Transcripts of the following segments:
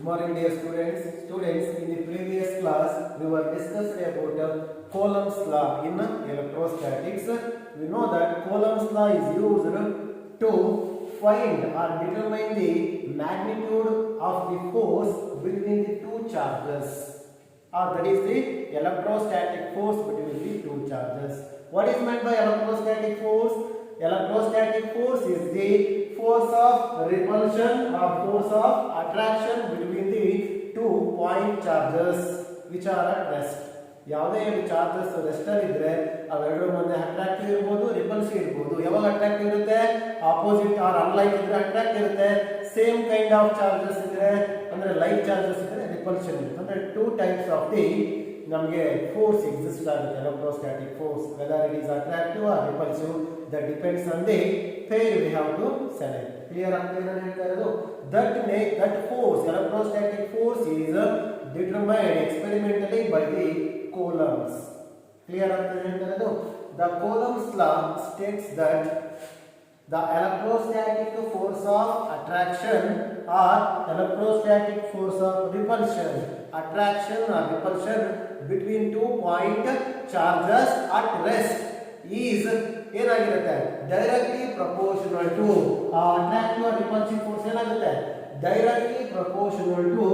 morning, dear students. Students, in the previous class, we were discussing about Coulomb's law in electrostatics. We know that Coulomb's law is used to find or determine the magnitude of the force between the two charges. Or that is the electrostatic force between the two charges. What is meant by electrostatic force? Electrostatic force is the force of repulsion or force of attraction between the two point charges which are at rest. ಯಾವುದೇ charges rest ಅಲ್ಲಿ ಇದ್ರೆ ಅವೆರಡರ ಮಧ್ಯೆ attractive ಇರಬಹುದು, repulsive ಇರಬಹುದು. ಯಾವಾಗ attractive ಇರುತ್ತೆ, opposite or unlike ಇದ್ರೆ attract ಇರುತ್ತೆ. ಸೇಮ್ ಕೈಂಡ್ ಆಫ್ ಚಾರ್ಜಸ್ ಇದ್ರೆ ಅಂದ್ರೆ ಲೈಕ್ ಚಾರ್ಜಸ್ ಇದ್ರೆ ರಿಪಲ್ಷನ್ ಇರುತ್ತೆ. ಅಂದ್ರೆ ಟೂ ಟೈಪ್ಸ್ ಆಫ್ ದಿ ನಮಗೆ ಫೋರ್ಸ್ ಎಕ್ಸಿಸ್ಟ್ ಆಗುತ್ತೆ. Electrostatic force whether it is attractive or repulsive that depends on the pair we have to select. Clear ಆಗ್ತಾ ಇದೆ ನಾನು ಹೇಳ್ತಾ ಇರೋದು? that force, electrostatic force is determined experimentally by the Coulomb's. Clear ಆಗ್ತಾ ಇದೆ ಹೇಳ್ತಾ ಇರೋದು? The Coulomb's law states that the electrostatic force of attraction or electrostatic force of repulsion, attraction or repulsion between two point charges at rest is ಏನಾಗಿರುತ್ತೆ, directly proportional to attractive or repulsive force ಏನಾಗುತ್ತೆ, directly proportional to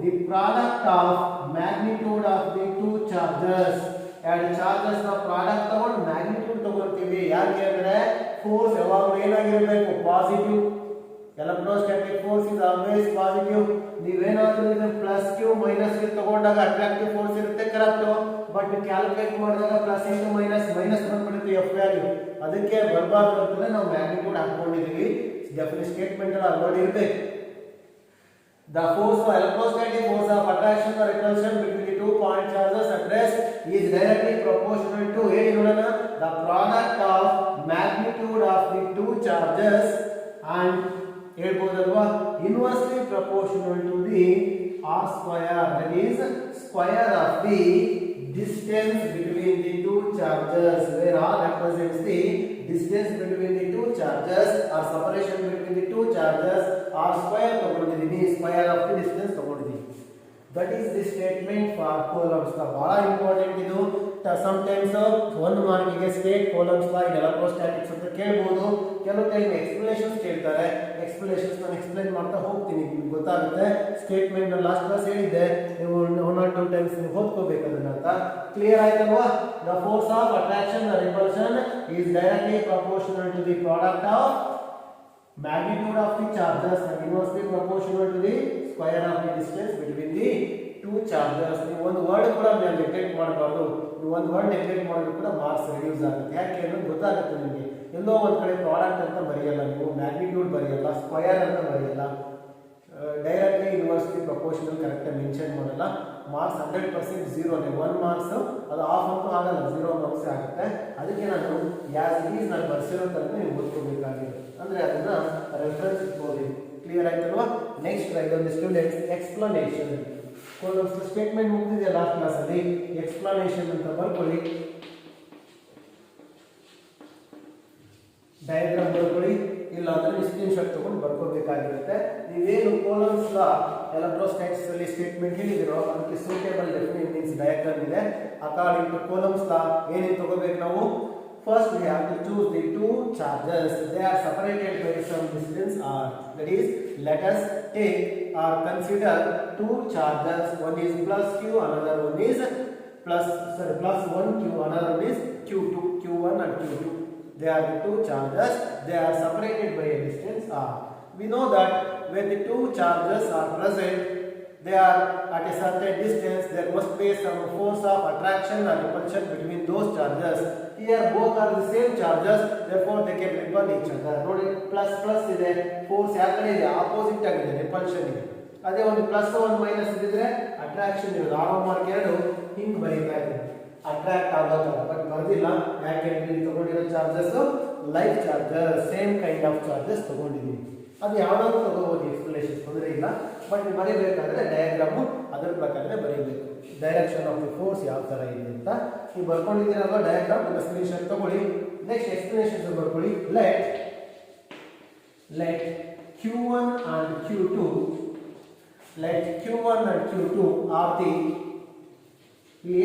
the product of magnitude of the two charges. ಎರಡು charges ನ product ತಗೊಂಡು magnitude ತಗೊಳ್ತೀವಿ. ಯಾಕೆ ಅಂದ್ರೆ force ಯಾವಾಗಲೂ ಏನಾಗಿರಬೇಕು, positive. Electrostatic force is always positive. ನೀವೇನಾದ್ರೂ ಇದನ್ನ ಪ್ಲಸ್ ಕ್ಯೂ ಮೈನಸ್ ಕ್ಯೂ ತಗೊಂಡಾಗ ಅಟ್ರಾಕ್ಟಿವ್ ಫೋರ್ಸ್ ಇರುತ್ತೆ, ಕರೆಕ್ಟ್. ಬಟ್ ಕ್ಯಾಲ್ಕುಲೇಟ್ ಮಾಡಿದಾಗ ಪ್ಲಸ್ ಇಂಟು ಮೈನಸ್ ಬಂದ್ಬಿಡುತ್ತೆ ಎಫ್ ವ್ಯಾಲ್ಯೂ. ಅದಕ್ಕೆ ಬರಬಾರ್ದು ಅಂತಂದ್ರೆ ನಾವು ಮ್ಯಾಗ್ನಿಟ್ಯೂಡ್ ಹಾಕೊಂಡಿದೀವಿ. ಡೆಫಿನೆಟ್ ಸ್ಟೇಟ್ಮೆಂಟ್ ಅಲ್ಲಿ ನೋಡಿ ಇರಬೇಕು. The force of electrostatic force of attraction or repulsion between the two point charges at rest is directly proportional to the product of magnitude of the two charges and ಹೇಳ್ಬೋದಲ್ವಾ, inversely proportional to the r square, that is square of the distance between the two charges, where r represents the distance between the two charges or separation between the two charges. r square ತಗೊಂಡಿದ್ದೀನಿ, square of the distance ತಗೊಂಡಿದ್ದೀನಿ. That is the statement for Coulomb's law. ಬಹಳ important ಇದು. Sometimes ಒಂದು ಮಾರ್ಕಿಗೆ state Coulomb's law ಇನ್ electrostatics ಅಂತ ಕೇಳಬಹುದು. ಕೆಲವು time explanations ಕೇಳ್ತಾರೆ. Explanations ನಾನು ಎಕ್ಸ್ಪ್ಲೈನ್ ಮಾಡ್ತಾ ಹೋಗ್ತೀನಿ, ನಿಮ್ಗೆ ಗೊತ್ತಾಗುತ್ತೆ. ಸ್ಟೇಟ್ಮೆಂಟ್ ಲಾಸ್ಟ್ ಕ್ಲಾಸ್ ಹೇಳಿದ್ದೆ, ನೀವು 1 or 2 ಟೈಮ್ಸ್ ನೀವು ಓದ್ಕೋಬೇಕು ಅದನ್ನ ಅಂತ. ಕ್ಲಿಯರ್ ಆಯ್ತಲ್ವಾ? The force of attraction or repulsion is directly proportional to the product of magnitude of the charges and inversely proportional to the square of the distance between the two charges. ನೀವು ಒಂದು word ಕೂಡ neglect ಮಾಡಬಾರ್ದು. ನೀವು ಒಂದು word neglect ಮಾಡಿದ್ರು ಕೂಡ marks reduce ಆಗುತ್ತೆ. ಯಾಕೆ ಅನ್ನೋದು ಗೊತ್ತಾಗುತ್ತೆ ನಿಮಗೆ. ಎಲ್ಲೋ ಒಂದು ಕಡೆ ಪ್ರಾಡಕ್ಟ್ ಅಂತ ಬರೆಯಲ್ಲ, ನೀವು ಮ್ಯಾಗ್ನಿಟ್ಯೂಡ್ ಬರೆಯಲ್ಲ, ಸ್ಕ್ವಯರ್ ಅಂತ ಬರೆಯಲ್ಲ, ಡೈರೆಕ್ಟ್ಲಿ ಇನ್ವರ್ಸ್ಲಿ ಪ್ರಪೋರ್ಷನಲ್ ಕರೆಕ್ಟಾಗಿ ಮೆನ್ಷನ್ ಮಾಡಲ್ಲ. ಮಾರ್ಕ್ಸ್ 100% ಝೀರೋನೇ. 1 ಮಾರ್ಕ್ಸ್ ಅದು ಆಫ್ ಅಂತೂ ಆಗಲ್ಲ, 0 ಮಾರ್ಕ್ಸ್ ಆಗುತ್ತೆ. ಅದಕ್ಕೆ ನಾನು ಯಾಸ್ ಇಟ್ ಈಸ್ ನಾನು ಬರ್ಸಿರೋ ಥರ ನೀವು ಓದ್ಕೋಬೇಕಾಗಿದೆ. ಅಂದರೆ ಅದನ್ನ ರೆಫರೆನ್ಸ್ ಇಟ್ಕೊಳ್ಳಿ. ಕ್ಲಿಯರ್ ಆಯ್ತಲ್ವಾ? ನೆಕ್ಸ್ಟ್ ಇದೊಂದು ಸ್ಟೂಡೆಂಟ್ಸ್ ಎಕ್ಸ್ಪ್ಲನೇಷನ್. Coulomb's ಸ್ಟೇಟ್ಮೆಂಟ್ ಮುಗಿದಿದೆ ಲಾಸ್ಟ್ ಕ್ಲಾಸಲ್ಲಿ. ಎಕ್ಸ್ಪ್ಲನೇಷನ್ ಅಂತ ಬರ್ಕೊಳ್ಳಿ, ಡಯಾಗ್ರಾಮ್ ಬರ್ಕೊಳ್ಳಿ. ಇಲ್ಲ ಅಂದ್ರೆ ಸ್ಕ್ರೀನ್ ಶಾಟ್ ತಗೊಂಡು ಬರ್ಕೋಬೇಕಾಗಿರುತ್ತೆ. ನೀವೇನು Coulomb's law ಎಲೆಕ್ಟ್ರೋಸ್ಟಾಟಿಕ್ಸ್ ಅಲ್ಲಿ ಸ್ಟೇಟ್ಮೆಂಟ್ ಹೇಳಿದಿರೋ ಅದಕ್ಕೆ ಸೂಟೇಬಲ್ ಡೆಫಿನೆಟ್ ಮೀನ್ಸ್ ಡಯಾಗ್ರಾಮ್ ಇದೆ. ಅಕಾರ್ಡಿಂಗ್ ಟು Coulomb's law ಏನೇನು ತಗೋಬೇಕು ನಾವು? First we have to choose the two charges. They are separated by some distance r. That is, let us take or consider two charges. One is plus q, another one is plus 1q, another one is q2, q1 and q2. They are the two charges. They are separated by a distance r. We know that when the two charges are present, they are at a certain distance. There must be some force of attraction and repulsion between those charges. Here both are the same charges, therefore they can repel each other. ನೋಡಿ plus plus ಇದೆ, force ಯಾವ ಕಡೆ ಇದೆ, opposite ಆಗಿದೆ, repulsion ಇದೆ. ಅದೇ ಒಂದು plus ಒಂದು ಮೈನಸ್ ಇದ್ರೆ ಅಟ್ರಾಕ್ಷನ್ ಇರೋದು. ಆರೋ ಮಾರ್ಕ್ 2 ಹಿಂಗೆ ಬರೀತಾ ಇದೆ, ಅಟ್ರಾಕ್ಟ್ ಆಗೋದು. ಬಟ್ ಬರ್ದಿಲ್ಲ, ಯಾಕೆಂದ್ರೆ ಇಲ್ಲಿ ತಗೊಂಡಿರೋ charges like charges, same kind of charges ತಗೊಂಡಿದ್ದೀವಿ. ಅದು ಯಾವ್ದಾದ್ರು ತಗೋಬಹುದು, ಎಕ್ಸ್ಪ್ಲನೇಷನ್ ತೊಂದರೆ ಇಲ್ಲ. ಬಟ್ ನೀವು ಬರೀಬೇಕಾದ್ರೆ ಡಯಾಗ್ರಾಮು ಅದರ ಪ್ರಕಾರನೇ ಬರೀಬೇಕು. ಡೈರೆಕ್ಷನ್ ಆಫ್ ದಿ ಫೋರ್ಸ್ ಯಾವ ಥರ ಇದೆ ಅಂತ ನೀವು ಬರ್ಕೊಂಡಿದ್ದೀರಲ್ವ ಡಯಾಗ್ರಾಮ್, ಇಲ್ಲ ಸ್ಕ್ರೀನ್ ಶಾಟ್ ತಗೊಳ್ಳಿ. ನೆಕ್ಸ್ಟ್ ಎಕ್ಸ್ಪ್ಲನೇಷನ್ ಬರ್ಕೊಳ್ಳಿ. Let Q1 and Q2 let q1 and q2 are the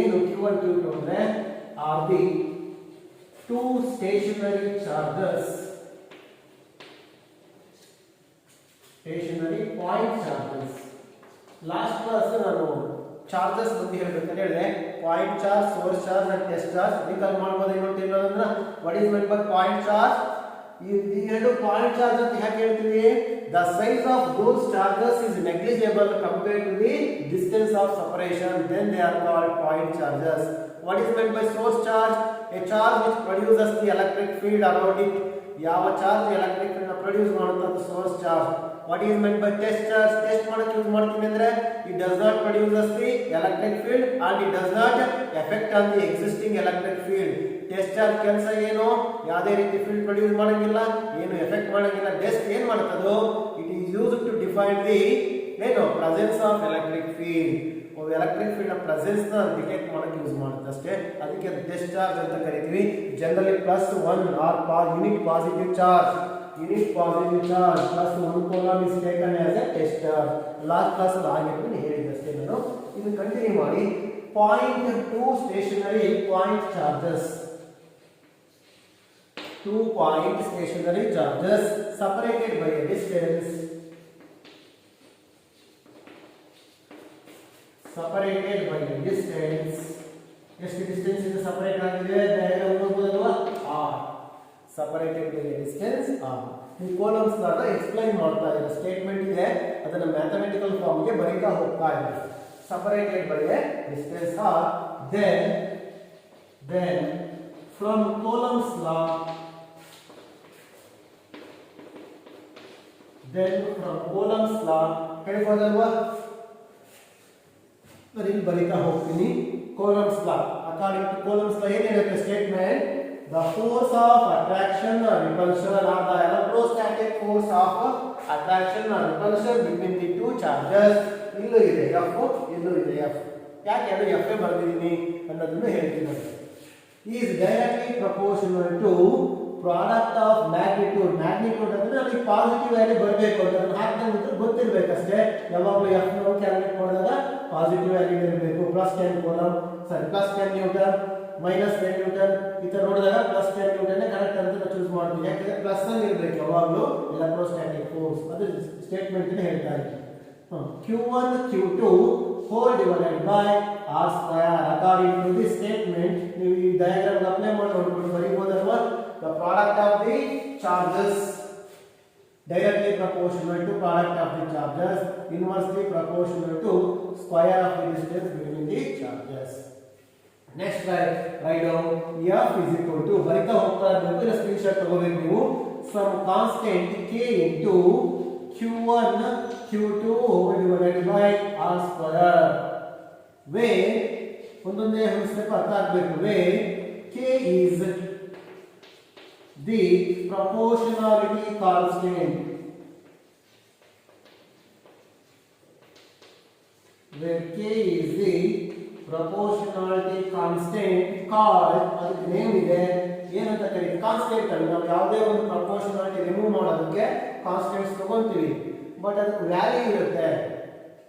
ಏನು q1 q2 ಅಂದ್ರೆ are the two stationary charges, stationary point charges. Last class ನಾನು ಚಾರ್ಜಸ್ ಬಗ್ಗೆ ಹೇಳಬೇಕಂತ ಹೇಳಿದೆ. Point charge, source charge and test charge recall ಮಾಡಬಹುದು. ಇನ್ನೊಂದು what is meant by point charge? ಈ ಎರಡು ಪಾಯಿಂಟ್ ಚಾರ್ಜ್ ಅಂತ ಯಾಕೆ ಹೇಳ್ತೀವಿ? The size of those charges is negligible compared to the distance of separation, then they are called point charges. What is meant by source charge? A charge which produces the electric field around it. ಯಾವ charge electric field ನ produce ಮಾಡುತ್ತೆ ಅದು source charge. What is meant by test charge? Test ಮಾಡಕ್ಕೆ use ಮಾಡ್ತೀವಿ ಅಂದ್ರೆ it does not produces the electric field and it does not affect on the existing electric field. Test charge ಕೆಲಸ ಏನು? ಯಾವುದೇ ರೀತಿ ಫೀಲ್ಡ್ ಪ್ರೊಡ್ಯೂಸ್ ಮಾಡಂಗಿಲ್ಲ, ಏನು effect ಮಾಡಂಗಿಲ್ಲ. ಟೆಸ್ಟ್ ಏನು ಮಾಡುತ್ತದು? It is used to define the ಏನು presence of electric field. Electric field ನ ಪ್ರೆಸೆನ್ಸ್ ನ ಡಿಟೆಕ್ಟ್ ಮಾಡಕ್ಕೆ ಯೂಸ್ ಮಾಡುತ್ತೆ ಅಷ್ಟೇ. ಅದಕ್ಕೆ ಟೆಸ್ಟ್ ಚಾರ್ಜ್ ಅಂತ ಕರಿತೀವಿ. Generally +1 or unit positive charge, unit positive charge +1 coulomb is taken as a test charge. Last class ಅಲ್ಲಿ ಆಗಿದ್ದು ಹೇಳಿದಷ್ಟೇ ನಾನು. ಇದನ್ನು ಕಂಟಿನ್ಯೂ ಮಾಡಿ. Point 2 stationary point charges, 2 point stationary charges separated by a distance, separated by a distance. ಎಷ್ಟು distance ಇದೆ separate ಆಗಿದೆ? Diagram ನೋಡಬಹುದಲ್ವಾ? r separated by a distance r. ಈ ಕೂಲಂಬ್ಸ್ ನ ಎಕ್ಸ್ಪ್ಲೈನ್ ಮಾಡ್ತಾ ಇರೋ ಸ್ಟೇಟ್ಮೆಂಟ್ ಇದೆ, ಅದನ್ನ ಮ್ಯಾಥಮೆಟಿಕಲ್ ಫಾರ್ಮ್ ಗೆ ಬರೀತಾ ಹೋಗ್ತಾ ಇದ್ದೀವಿ. separated by a distance r, then from Coulomb's law, then from Coulomb's law ಹೇಳ್ಬೋದಲ್ವಾ? ನಾನು ಇಲ್ಲಿ ಬರೀತಾ ಹೋಗ್ತೀನಿ. Coulomb's law, according to Coulomb's law ಏನು ಹೇಳುತ್ತೆ statement? the force of attraction or repulsion or the electrostatic force of attraction or repulsion between the two charges, ಇಲ್ಲೂ ಇದೆ F, ಇಲ್ಲೂ ಇದೆ F. ಯಾಕೆ ಅದು F ಬರ್ತಿದ್ದೀನಿ ಅನ್ನೋದನ್ನು ಹೇಳ್ತೀನಿ. is directly proportional to product of magnitude. magnitude ಅಂದ್ರೆ ಅಲ್ಲಿ ಪಾಸಿಟಿವ್ ವ್ಯಾಲ್ಯೂ ಬರಬೇಕು ಅಂತ ಅದನ್ನ ಹಾಕ್ತಾ ಗೊತ್ತಿರಬೇಕಷ್ಟೇ. ಯಾವಾಗಲೂ F ನಾವು ಕ್ಯಾಲ್ಕುಲೇಟ್ ಮಾಡಿದಾಗ ಪಾಸಿಟಿವ್ ವ್ಯಾಲ್ಯೂ ಇರಬೇಕು. +10 ಕೂಲಂಬ್, ಸಾರಿ +10 ನ್ಯೂಟನ್, -10 ನ್ಯೂಟನ್ ಈ ತರ ನೋಡಿದಾಗ +10 ನ್ಯೂಟನ್ ಕರೆಕ್ಟ್ ಅಂತ ಚೂಸ್ ಮಾಡ್ತೀವಿ. ಯಾಕಂದ್ರೆ ಪ್ಲಸ್ ಅಲ್ಲಿ ಇರಬೇಕು ಯಾವಾಗಲೂ ಎಲೆಕ್ಟ್ರೋಸ್ಟಾಟಿಕ್ ಫೋರ್ಸ್. ಅದು ಸ್ಟೇಟ್ಮೆಂಟ್ ಅನ್ನು ಹೇಳ್ತಾ ಇದ್ದೀನಿ. Q1 Q2 whole divided by r square according to this statement. ನೀವು ಈ ಡಯಾಗ್ರಾಮ್ ಅಪ್ಲೈ ಮಾಡ್ಕೊಂಡು ಬರೀಬಹುದಲ್ವಾ? The product of the charges directly proportional to product of the charges, inversely proportional to square of the distance between the charges. Next write down F is equal to ಬರಿತಾ ಹೋಗ್ತಾ ಇರಬೇಕು. ಇಲ್ಲ screenshot ತಗೋಬೇಕು ನೀವು. Some constant k into Q1 Q2 whole divided by r square, where ಒಂದೊಂದೇ step ಅರ್ಥ ಆಗಬೇಕು. where k is the proportionality constant, where k is the proportionality constant called, ಅದಕ್ಕೆ ನೇಮ್ ಇದೆ, ಏನಂತ ಕರೀತೀವಿ? ಕಾನ್ಸ್ಟೆಂಟ್. ಅಲ್ಲಿ ನಾವು ಯಾವುದೇ ಒಂದು ಪ್ರಪೋರ್ಷನಾಲಿಟಿ ರಿಮೂವ್ ಮಾಡೋದಕ್ಕೆ ಕಾನ್ಸ್ಟೆಂಟ್ಸ್ ತಗೊಂತೀವಿ, ಬಟ್ ಅದಕ್ಕೆ ವ್ಯಾಲ್ಯೂ ಇರುತ್ತೆ.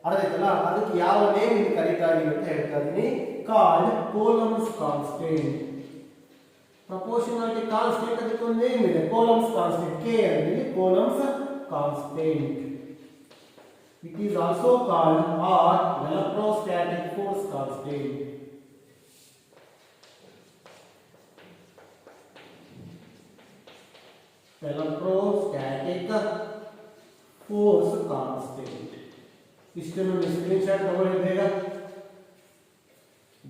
ಅರ್ಥ ಆಯ್ತಲ್ಲ? ಅದಕ್ಕೆ ಯಾವ ನೇಮ್ ಇದು ಕರೀತಾ ಇದೀವಿ ಅಂತ ಹೇಳ್ತಾ ಇದೀನಿ. Called coulombs constant. Proportionality constant ಅದಕ್ಕೆ ಒಂದು ನೇಮ್ ಇದೆ, ಕೂಲಂಬ್ಸ್ ಕಾನ್ಸ್ಟೆಂಟ್. k ಅಂದ್ರೆ coulombs constant. It is also called R electrostatic force constant. Electrostatic force constant. ಇಷ್ಟನ್ನು ಸ್ಕ್ರೀನ್ಶಾಟ್ ತಗೊಳ್ಳಿ ಬೇಗ.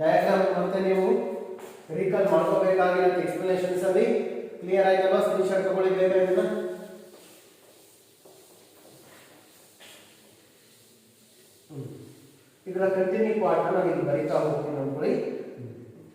ಡಯಾಗ್ರಾಮ್ ಮತ್ತೆ ನೀವು ರೀಕಾಲ್ ಮಾಡ್ಕೋಬೇಕಾಗಿರೋ ಎಕ್ಸ್ಪ್ಲನೇಷನ್ಸ್ ಅಲ್ಲಿ ಕ್ಲಿಯರ್ ಆಯ್ತಲ್ವಾ? ಸ್ಕ್ರೀನ್ಶಾಟ್ ತಗೊಳ್ಳಿ ಬೇಗ ಇದನ್ನ. ಇದರ ಕಂಟಿನ್ಯೂ ಪಾರ್ಟ್ ನಾನು ಇಲ್ಲಿ ಬರೀತಾ ಹೋಗ್ತೀನಿ ಅನ್ಕೊಳ್ಳಿ.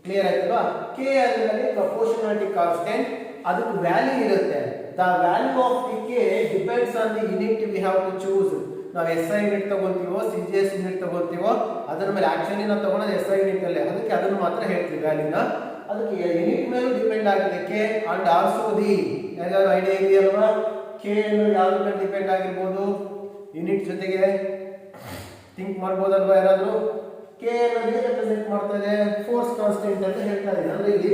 ಕ್ಲಿಯರ್ ಆಯ್ತಲ್ವಾ? k ಅಂದರೆ ಪ್ರಪೋರ್ಷನಾಲಿಟಿ ಕಾನ್ಸ್ಟೆಂಟ್, ಅದಕ್ಕೆ ವ್ಯಾಲ್ಯೂ ಇರುತ್ತೆ. The value of the k depends on the unit we have to choose. ನಾವು SI ಯೂನಿಟ್ ತಗೊಂತೀವೋ CGS ಯೂನಿಟ್ ತಗೊಂತೀವೋ ಅದರ ಮೇಲೆ ಆಕ್ಚುಲಿ ನಾವು ತಗೊಳ್ಳೋದು SI ಯೂನಿಟ್ ಅಲ್ಲೇ, ಅದಕ್ಕೆ ಅದನ್ನು ಮಾತ್ರ ಹೇಳ್ತೀವಿ ವ್ಯಾಲ್ಯೂನ. ಅದಕ್ಕೆ ಯೂನಿಟ್ ಮೇಲೂ ಡಿಪೆಂಡ್ ಆಗಿದೆ k ಅಂಡ್ ಆಲ್ಸೋ ದಿ. ಯಾವ್ದಾದ್ರು ಐಡಿಯಾ ಇದೆಯಲ್ವಾ? k ಯಾವ್ದ್ರ ಮೇಲೆ ಡಿಪೆಂಡ್ ಆಗಿರ್ಬೋದು? ಯೂನಿಟ್ ಜೊತೆಗೆ ಥಿಂಕ್ ಮಾಡ್ಬೋದಲ್ವಾ ಯಾರಾದರೂ? ಕೆ ಅನ್ನೋದು ರೆಪ್ರೆಸೆಂಟ್ ಮಾಡ್ತಾ ಇದೆ ಫೋರ್ಸ್ ಕಾನ್ಸ್ಟೆಂಟ್ ಅಂತ ಹೇಳ್ತಾ ಇದೆ. ಅಂದ್ರೆ ಇಲ್ಲಿ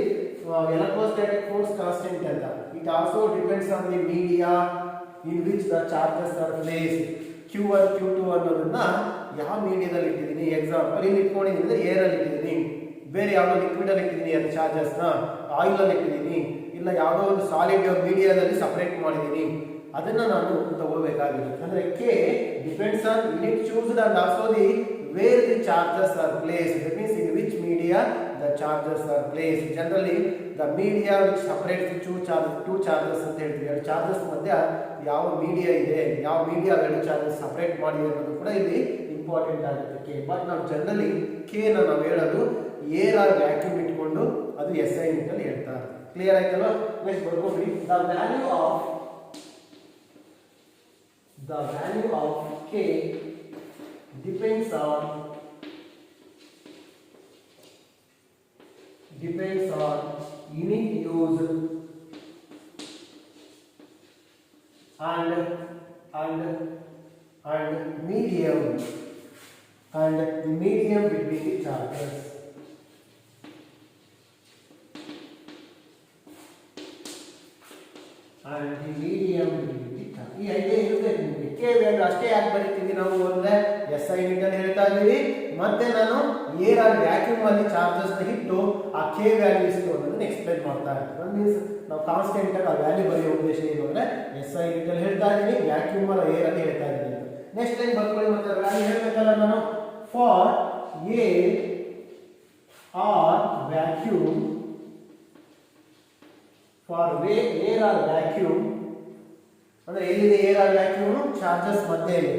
ಎಲೆಕ್ಟ್ರೋಸ್ಟಾಟಿಕ್ ಫೋರ್ಸ್ ಕಾನ್ಸ್ಟೆಂಟ್ ಅಂತ. It also depends on the media in which the charges are place. Q1 Q2 ಅನ್ನೋದನ್ನ ಯಾವ ಮೀಡಿಯಾದಲ್ಲಿ ಇಟ್ಟಿದ್ದೀನಿ, ಎಕ್ಸಾಂಪಲ್ ಇಲ್ಲಿ ಇಟ್ಕೊಂಡಿದ್ದೀನಿ ಏರ್ ಅಲ್ಲಿ ಇಟ್ಟಿದ್ದೀನಿ, ಬೇರೆ ಯಾವುದೋ ಲಿಕ್ವಿಡ್ ಅಲ್ಲಿ ಇಟ್ಟಿದ್ದೀನಿ ಅದು ಚಾರ್ಜಸ್ ನ, ಆಯಿಲ್ ಅಲ್ಲಿ ಇಟ್ಟಿದ್ದೀನಿ, ಇಲ್ಲ ಯಾವುದೋ ಒಂದು ಸಾಲಿಡ್ ಮೀಡಿಯಾದಲ್ಲಿ ಸಪರೇಟ್ ಮಾಡಿದ್ದೀನಿ, ಅದನ್ನ ನಾನು ತಗೋಬೇಕಾಗಿರುತ್ತೆ. ಅಂದ್ರೆ k depends on unit choosed and also the where the charges are place. That means in which media the charges are place. Generally the media which separate the two charges ಅಂತ ಹೇಳ್ತೀವಿ. ಎರಡು charges ಮಧ್ಯ ಯಾವ media ಇದೆ, ಯಾವ media ಎರಡು charges separate ಮಾಡಿದೆ ಅನ್ನೋದು ಕೂಡ ಇಲ್ಲಿ ಇಂಪಾರ್ಟೆಂಟ್ ಆಗುತ್ತೆ ಕೆ. ಬಟ್ ನಾವು ಜನರಲಿ ಕೆ ನಾವು ಹೇಳೋದು ಏರ್ ಆರ್ ವ್ಯಾಕ್ಯೂಮ್ ಇಟ್ಕೊಂಡು ಅದು ಎಸ್ ಐ ಯೂನಿಟ್ ಅಲ್ಲಿ ಹೇಳ್ತಾರೆ. ಕ್ಲಿಯರ್ ಆಯ್ತಲ್ಲ? Next ಬರ್ಕೊಂಡ್ರಿ. The value of K depends on unit used and medium between the charges. And the medium between ಈ ಐಡಿಯಾ ಇರಬೇಕು ನಿಮಗೆ. ಕೆ ವ್ಯಾಲ್ಯೂ ಅಷ್ಟೇ ಯಾಕೆ ಬರೀತೀವಿ ನಾವು ಅಂದ್ರೆ ಎಸ್ ಐ ಯೂನಿಟ್ ಅಲ್ಲಿ ಹೇಳ್ತಾ ಇದೀವಿ, ಮತ್ತೆ ನಾನು ಏರ್ ಆರ್ ವ್ಯಾಕ್ಯೂಮ್ ಅಲ್ಲಿ ಚಾರ್ಜಸ್ ಇಟ್ಟು ಆ ಕೆ ವ್ಯಾಲ್ಯೂ ಇಷ್ಟು ಅನ್ನೋದನ್ನ ಎಕ್ಸ್ಪ್ಲೈನ್ ಮಾಡ್ತಾ ಇರ್ತೀವಿ. ಮೀನ್ಸ್ ನಾವು ಕಾನ್ಸ್ಟೆಂಟ್ ಆಗಿ ಆ ವ್ಯಾಲ್ಯೂ ಬರೆಯೋ ಉದ್ದೇಶ ಏನು ಅಂದ್ರೆ ಎಸ್ ಐ ಯೂನಿಟ್ ಅಲ್ಲಿ ಹೇಳ್ತಾ ಇದೀನಿ, ವ್ಯಾಕ್ಯೂಮ್ ಅಲ್ಲ ಏರ್ ಅಲ್ಲಿ ಹೇಳ್ತಾ ಇದೀನಿ. ನೆಕ್ಸ್ಟ್ ಟೈಮ್ ಬರ್ಕೊಳ್ಳಿ, ಮತ್ತೆ ವ್ಯಾಲ್ಯೂ ಹೇಳ್ಬೇಕಲ್ಲ ನಾನು. For a or vacuum, for air or vacuum ಅಂದ್ರೆ ಎಲ್ಲಿದೆ ಏರ್ ಆರ್ ವ್ಯಾಕ್ಯೂಮ್? ಚಾರ್ಜಸ್ ಮಧ್ಯೆ ಇದೆ.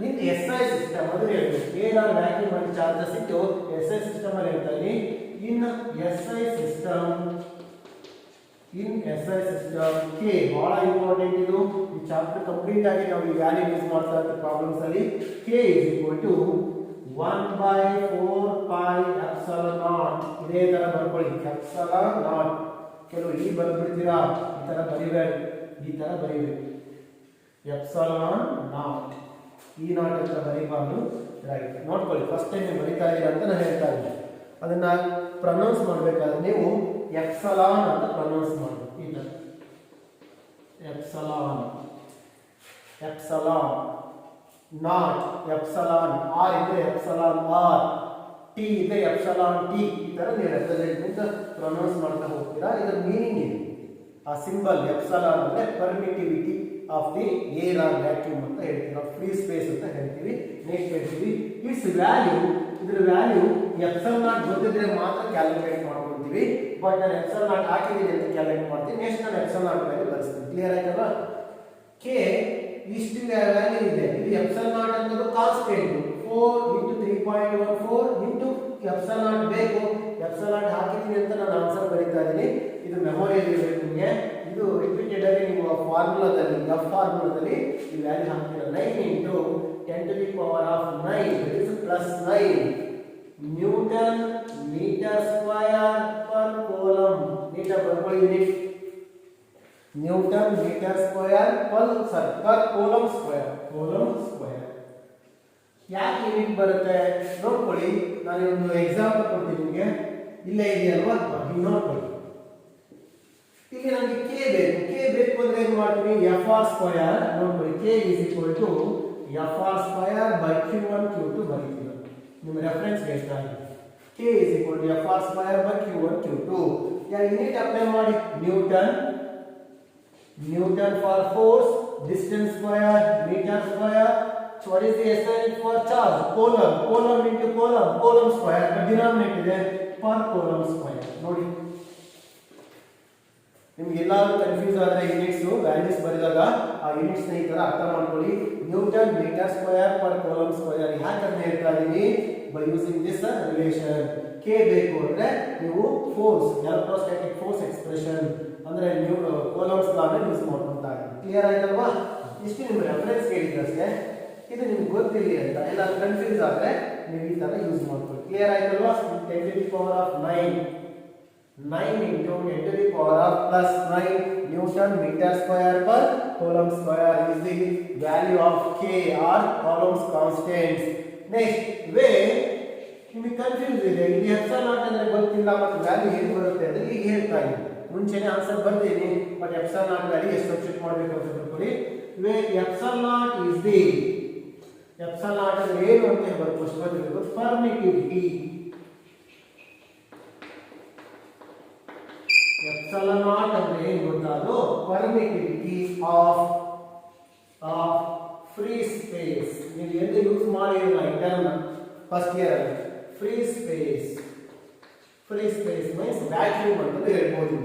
ಇನ್ ಎಸ್ ಐ ಸಿಸ್ಟಮ್ ಅದು ಹೇಳ್ಬೇಕು. ಏರ್ ಆರ್ ವ್ಯಾಕ್ಯೂಮ್ ಅಲ್ಲಿ ಚಾರ್ಜಸ್ ಇಟ್ಟು ಎಸ್ ಐ ಸಿಸ್ಟಮ್ ಅಲ್ಲಿ ಹೇಳ್ತಾರೆ. ಇನ್ ಎಸ್ ಐ ಸಿಸ್ಟಮ್ ಕೆ ಬಹಳ ಇಂಪಾರ್ಟೆಂಟ್ ಇದು. ಈ ಚಾಪ್ಟರ್ ಕಂಪ್ಲೀಟ್ ಆಗಿ ನಾವು ಈ ವ್ಯಾಲ್ಯೂ ಯೂಸ್ ಮಾಡ್ತಾ ಇರ್ತೀವಿ ಪ್ರಾಬ್ಲಮ್ಸ್ ಅಲ್ಲಿ. K is equal to 1/4 pi epsilon naught. ಇದೇ ತರ ಬರ್ಕೊಳ್ಳಿ, epsilon naught. ಕೆಲವು ಈ ಬರ್ಬಿಡ್ತೀರಾ, ಈ ತರ ಬರಿಬೇಡಿ, ಈ ತರ ಬರೀಬೇಕು. ಎಪ್ಸಲಾನ್ ನಾಟ್, ಈ ನಾಟ್ ಅಂತ ಬರೀಬಾರ್ದು. ರೈಟ್, ನೋಡ್ಕೊಳ್ಳಿ, ಫಸ್ಟ್ ಟೈಮ್ ನೀವು ಬರೀತಾ ಇದ್ದೀರಾ ಅಂತ ನಾನು ಹೇಳ್ತಾ ಇದ್ದೀನಿ. ಅದನ್ನ ಪ್ರೊನೌನ್ಸ್ ಮಾಡಬೇಕಾದ್ರೆ ನೀವು ಎಪ್ಸಲಾನ್ ಅಂತ ಪ್ರೊನೌನ್ಸ್ ಮಾಡಬೇಕು. ಈ ತರ epsilon, epsilon naught, epsilon r ಇದೆ ಎಪ್ಸಲಾನ್ ಆರ್, ಟಿ ಇದೆ ಎಪ್ಸಲಾನ್ ಟಿ. ಈ ತರ ನೀವು ರೆಪ್ರೆಸೆಂಟ್ ಪ್ರೊನೌನ್ಸ್ ಮಾಡ್ತಾ ಹೋಗ್ತೀರಾ. ಇದರ ಮೀನಿಂಗ್ ಇದೆ. ಆ ಸಿಂಬಲ್ ಎಪ್ಸಲಾನ್ ಅಂದ್ರೆ permittivity of the air or vacuum ಅಂತ ಹೇಳ್ತೀವಿ ನಾವು, ಫ್ರೀ ಸ್ಪೇಸ್ ಅಂತ ಹೇಳ್ತೀವಿ. ನೆಕ್ಸ್ಟ್ ಹೇಳ್ತೀವಿ ಇಟ್ಸ್ ವ್ಯಾಲ್ಯೂ, ಇದರ ವ್ಯಾಲ್ಯೂ ಎಪ್ಸಲ್ ನಾಟ್ ಗೊತ್ತಿದ್ರೆ ಮಾತ್ರ ಕ್ಯಾಲ್ಕುಲೇಟ್ ಮಾಡ್ಕೊಳ್ತೀವಿ. ಬಟ್ ನಾನು ಎಪ್ಸಲ್ ನಾಟ್ ಹಾಕಿದ್ದೀನಿ ಅಂತ ಕ್ಯಾಲ್ಕುಲೇಟ್ ಮಾಡ್ತೀನಿ. ನೆಕ್ಸ್ಟ್ ನಾನು ಎಪ್ಸಲ್ ನಾಟ್ ವ್ಯಾಲ್ಯೂ ಬರೆಸ್ತೀನಿ. ಕ್ಲಿಯರ್ ಆಯ್ತಲ್ಲ? ಕೆ ಇಷ್ಟು ವ್ಯಾಲ್ಯೂ ಇದೆ. ಇದು ಎಪ್ಸಲ್ ನಾಟ್ ಅನ್ನೋದು ಕಾನ್ಸ್ಟೆಂಟ್. 4 × 3.14 ಇಂಟು ಎಪ್ಸಲ್ ನಾಟ್ ಬೇಕು. ಎಪ್ಸಲ್ ನಾಟ್ ಹಾಕಿದ್ದೀನಿ ಅಂತ ನಾನು ಆನ್ಸರ್ ಬರೀತಾ ಇದ್ದೀನಿ. ಇದು ಮೆಮೊರಿಯಲ್ಲಿ ಇರಬೇಕು ನಿಮಗೆ. ಇದು ರಿಪೀಟೆಡ್ ಆಗಿ ನೀವು ಫಾರ್ಮುಲಾದಲ್ಲಿ ಎಫ್ ಫಾರ್ಮುಲಾದಲ್ಲಿ ಈ ವ್ಯಾಲ್ಯೂ ಹಾಕ್ತೀರಾ. 9 × 10⁻⁹ is +9 newton metre square per coulomb. ನೀಟಾಗಿ ಬರ್ಕೊಳ್ಳಿ unit. Newton metre square per coulomb square. ಯಾಕೆ ಯೂನಿಟ್ ಬರುತ್ತೆ ನೋಡ್ಕೊಳ್ಳಿ. ನಾನು ಒಂದು ಎಕ್ಸಾಂಪಲ್ ಕೊಡ್ತೀನಿ ನಿಮಗೆ. ಇಲ್ಲೇ ಇದೆಯಲ್ವಾ, ನೋಡ್ಕೊಳ್ಳಿ. ಇಲ್ಲಿ ನನಗೆ ಕೆ ಬೇಕು ಅಂದ್ರೆ ಏನು ಮಾಡ್ತೀನಿ? F R square. ನೋಡ್ಕೊಳ್ಳಿ, K is equal to F R square by Q1 Q2 ಬರೀತೀವಿ. ನಿಮ್ಮ ರೆಫರೆನ್ಸ್ಗೆ ಎಷ್ಟಾಗಿದೆ? K is equal to F R square by Q1 Q2. Unit apply ಮಾಡಿ. Newton for force, distance square, metre square. What is the SI unit for charge? Coulomb into coulomb square. Denominator ಇದೆ per coulomb square. ನೋಡಿ, ನಿಮ್ಗೆ ಎಲ್ಲಾದ್ರೂ confuse ಆದ್ರೆ units values ಬರೆದಾಗ ಆ units ನ ಈ ತರ ಅರ್ಥ ಮಾಡ್ಕೊಳ್ಳಿ. Newton metre square per coulomb square ಯಾಕೆ ಅಂತ ಹೇಳ್ತಾ ಇದೀನಿ? By using this relation. K ಬೇಕು ಅಂದ್ರೆ ನೀವು ಫೋರ್ಸ್, ಎಲೆಕ್ಟ್ರೋಸ್ಟಾಟಿಕ್ ಫೋರ್ಸ್ ಎಕ್ಸ್ಪ್ರೆಷನ್ ಅಂದ್ರೆ ನೀವು ಕೂಲಂಬ್ಸ್ ಲಾ ನ ಯೂಸ್ ಮಾಡ್ಕೊಂತಾ ಇದ್ದೀವಿ. ಕ್ಲಿಯರ್ ಆಯ್ತಲ್ವಾ? ಇಷ್ಟು ನಿಮ್ಮ ರೆಫರೆನ್ಸ್ ಕೇಳಿದ್ದಷ್ಟೇ. ಇದು ನಿಮ್ಗೆ ಗೊತ್ತಿರಲಿ ಅಂತ. ಎಲ್ಲ ಕನ್ಫ್ಯೂಸ್ ಆದ್ರೆ ನೀವು ಈ ತರ ಯೂಸ್ ಮಾಡ್ಕೊಳ್ಳಿ. ಕ್ಲಿಯರ್ ಆಯ್ತಲ್ವಾ? 10⁻⁹ 9 into 10 to the power of plus 9 Newton meter square per coulomb square is the value of K or Coulomb's constants. Next, where ನಿಮಗೆ ಕನ್ಫ್ಯೂಸ್ ಇದೆ, ಇಲ್ಲಿ ಎಪ್ಸಿಲಾನ್ ನಾಟ್ ಅಂದ್ರೆ ಗೊತ್ತಿಲ್ಲ ಮತ್ತು ವ್ಯಾಲ್ಯೂ ಏನು ಬರುತ್ತೆ ಅಂದ್ರೆ ಈಗ ಹೇಳ್ತಾ ಇದ್ದೀನಿ. ಮುಂಚೆನೇ ಆನ್ಸರ್ ಬರ್ತೀನಿ, ಬಟ್ ಎಪ್ಸಿಲಾನ್ ನಾಟ್ ವ್ಯಾಲ್ಯೂ ಎಷ್ಟು ಸಬ್ಸ್ಟಿಟ್ಯೂಟ್ ಮಾಡಬೇಕು ಅಂತ ತಿಳ್ಕೊಳ್ಳಿ. where epsilon naught is the epsilon naught ಅಂದ್ರೆ ಏನು ಅಂತ ಹೇಳ್ಬೋದು ಫಸ್ಟ್ ಗೊತ್ತಿರಬೇಕು. ಪರ್ಮಿಟಿವಿಟಿ. epsilon naught ಅಂದ್ರೆ ಏನು ಗೊತ್ತಾ, ಅದು ಪರ್ಮಿಟಿವಿಟಿ ಆಫ್ ಫ್ರೀ ಸ್ಪೇಸ್. ನೀವು ಎಲ್ಲಿ ಯೂಸ್ ಮಾಡಿರಲ್ಲ ಈ ಟರ್ಮ್ ಫಸ್ಟ್ ಇಯರ್ ಅಲ್ಲಿ. ಫ್ರೀ ಸ್ಪೇಸ್ ಮೀನ್ಸ್ ವ್ಯಾಕ್ಯೂಮ್ ಅಂತ ಹೇಳ್ಬೋದು.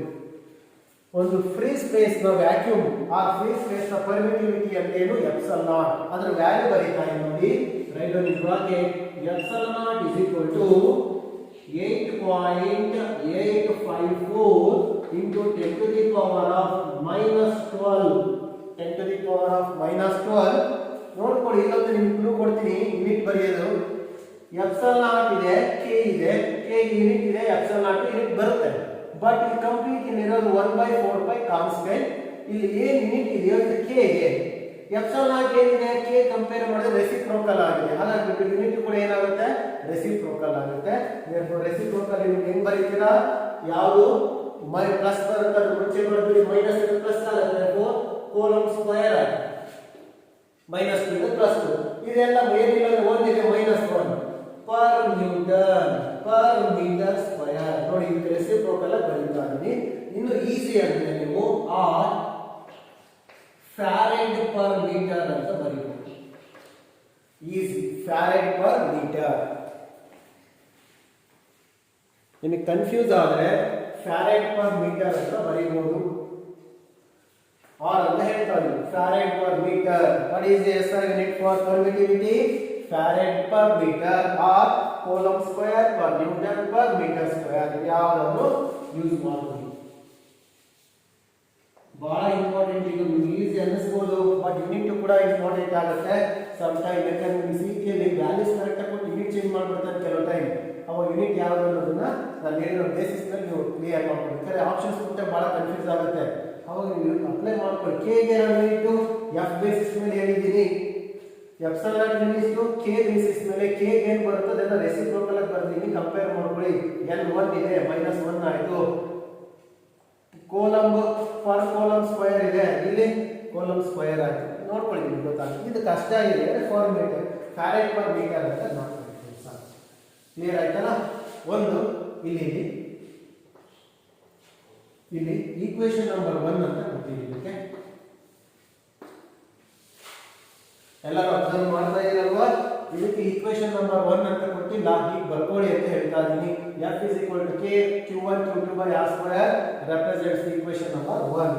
ಒಂದು ಫ್ರೀ ಸ್ಪೇಸ್ ನ ವ್ಯಾಕ್ಯೂಮ್, ಆ ಫ್ರೀ ಸ್ಪೇಸ್ ನ ಪರ್ಮಿಟಿವಿಟಿ ಅಂತ ಏನು, ಎಪ್ಸಿಲಾನ್ ನಾಟ್. ಅದರ ವ್ಯಾಲ್ಯೂ ಬರೀತಾ ನೋಡಿ, right on bracket. Epsilon naught is equal to 8.854 into 10 to the power of minus 12. 10 to the power of minus 12. ನೋಡ್ಕೊಳ್ಳಿ, ಇಲ್ಲೊಂದು ನಿಮ್ಗೆ ಕ್ಲೂ ಕೊಡ್ತೀನಿ, ಯೂನಿಟ್ ಬರೆಯೋದು. ಎಪ್ಸಿಲಾನ್ ನಾಟ್ ಇದೆ, ಕೆ ಇದೆ, ಕೆ ಯೂನಿಟ್ ಇದೆ, ಎಪ್ಸಿಲಾನ್ ನಾಟ್ ಯೂನಿಟ್ ಬರುತ್ತೆ. ಬಟ್ ಇಲ್ಲಿ ಕಂಪ್ಲೀಟ್ ಇರೋದು 1/4 ಕಾನ್ಸ್ಟೆಂಟ್. ಇಲ್ಲಿ ಏನು ಯೂನಿಟ್ ಇದೆಯೋ ಇದು ಕೆ ಗೆ. ಎಪ್ಸಿಲಾನ್ ನಾಟ್ ಏನಿದೆ, ಕೆ ಕಂಪೇರ್ ಮಾಡಿದ್ರೆ ರೆಸಿಪ್ರೋಕಲ್ ಆಗಿದೆ. ಹಾಗಾಗಿ ಯೂನಿಟ್ ಕೂಡ ಏನಾಗುತ್ತೆ, ರೆಸಿಪ್ರೋಕಲ್ ಆಗುತ್ತೆ. ರೆಸಿಪ್ರೋಕಲ್ ಯೂನಿಟ್ ಹೆಂಗ್ ಬರೀತೀರಾ, ಯಾವುದು ಪ್ಲಸ್ ಬರುತ್ತೆ ಮುಂಚೆ ಬರೆದ್ರಿ, ಮೈನಸ್ ಇದೆ ಪ್ಲಸ್ ಆಗುತ್ತೆ, ಕೂಲಂಬ್ ಸ್ಕ್ವೇರ್ ಮೈನಸ್ 2 ಪ್ಲಸ್ 2. ಇದೆಲ್ಲ ಏನಿಲ್ಲ ಓದಿದೆ -1 ಪರ್ ಮೀಟರ್ ಸ್ಕ್ವೇರ್. ನೋಡಿ ಇದು ರೆಸಿಪ್ರೋಕಲ್ ಬರೀತಾ ಇದ್ದೀನಿ. ಇನ್ನು ಈಸಿ ಅಂದ್ರೆ ನೀವು ಆರ್ ಫ್ಯಾರಡ್ ಪರ್ ಮೀಟರ್ ಅಂತ ಬರೀಬಹುದು. Easy, farad per metre. ನಿಮಗೆ ಕನ್ಫ್ಯೂಸ್ ಆದ್ರೆ ಫ್ಯಾರಡ್ ಪರ್ ಮೀಟರ್ ಅಂತ ಬರೀಬಹುದು. ಆರ್ ಅಂತ ಹೇಳ್ತಾ ಇದ್ದೀನಿ, farad per metre. What is the SI unit for permittivity? Farad per metre or coulomb square per newton per metre square. ಯಾವುದನ್ನು ಯೂಸ್ ಮಾಡಬಹುದು. ಬಹಳ ಇಂಪಾರ್ಟೆಂಟ್. ಇದು ಈಸಿ ಅನ್ನಿಸ್ಬೋದು, ಬಟ್ ಯೂನಿಟ್ ಕೂಡ ಇಂಪಾರ್ಟೆಂಟ್ ಆಗುತ್ತೆ. ಸಮ್ ಟೈಮ್ ಯಾಕಂದ್ರೆ ಸಿಟಿಯಲ್ಲಿ ವ್ಯಾಲ್ಯೂಸ್ ಕರೆಕ್ಟ್ ಆಗಿ ಕೊಟ್ಟು ಯೂನಿಟ್ ಚೇಂಜ್ ಮಾಡ್ಬಿಡ್ತಾರೆ ಕೆಲವು ಟೈಮ್. ಅವಾಗ ಯೂನಿಟ್ ಯಾವುದು ಅನ್ನೋದನ್ನ ನಾನು ಹೇಳಿರೋ ಬೇಸಿಸ್ ಮೇಲೆ ನೀವು ಕ್ಲಿಯರ್ ಮಾಡ್ಕೊಳ್ಳಿ. ಯಾಕಂದ್ರೆ ಆಪ್ಷನ್ಸ್ ಕೊಟ್ಟರೆ ಬಹಳ ಕನ್ಫ್ಯೂಸ್ ಆಗುತ್ತೆ. ಅವಾಗ ನೀವು ಅಪ್ಲೈ ಮಾಡ್ಕೊಳ್ಳಿ. ಕೆ ಗೆ ನಾನು ಯೂನಿಟ್ ಎಫ್ ಬೇಸಿಸ್ ಮೇಲೆ ಹೇಳಿದ್ದೀನಿ, epsilon naught unit K basis ಮೇಲೆ. ಕೆ ಏನು ಬರುತ್ತೆ ಅದನ್ನ ರೆಸಿಪ್ರೋಕಲ್ ಆಗಿ ಬರ್ತೀನಿ, ಕಂಪೇರ್ ಮಾಡ್ಕೊಳ್ಳಿ. N1 ಇದೆ, -1 ಆಯಿತು. ಕೂಲಂಬ್ ಪರ್ ಕೂಲಂಬ್ ಸ್ಕ್ವೇರ್ ಇದೆ, ಇಲ್ಲಿ ಕೂಲಂಬ್ ಸ್ಕ್ವೇರ್ ಆಯಿತು. ನೋಡ್ಕೊಳ್ಳಿ, ನಿಮ್ಗೆ ಗೊತ್ತಾಗ್ತದೆ. ಇದು ಕಷ್ಟ ಇದೆ, for metre farad per metre ಅಂತ ನೋಡ್ಕೊಳ್ಳಿ. ಕ್ಲಿಯರ್ ಆಯ್ತಲ್ಲ. ಒಂದು ಇಲ್ಲಿ ಈಕ್ವೇಶನ್ ನಂಬರ್ 1 ಅಂತ ಕೊಟ್ಟಿದ್ದೀವಿ. ಎಲ್ಲರೂ ಅಬ್ಸರ್ವ್ ಮಾಡ್ತಾ ಇದ್ದೀರಲ್ವಾ? ಇದಕ್ಕೆ ಈಕ್ವೇಶನ್ ನಂಬರ್ 1 ಅಂತ ಕೊಟ್ಟಿಲ್ಲ, ಹೀಗೆ ಬರ್ಕೊಳ್ಳಿ ಅಂತ ಹೇಳ್ತಾ ಇದ್ದೀನಿ. F is equal to K Q1 Q2 by R square represents the equation number 1.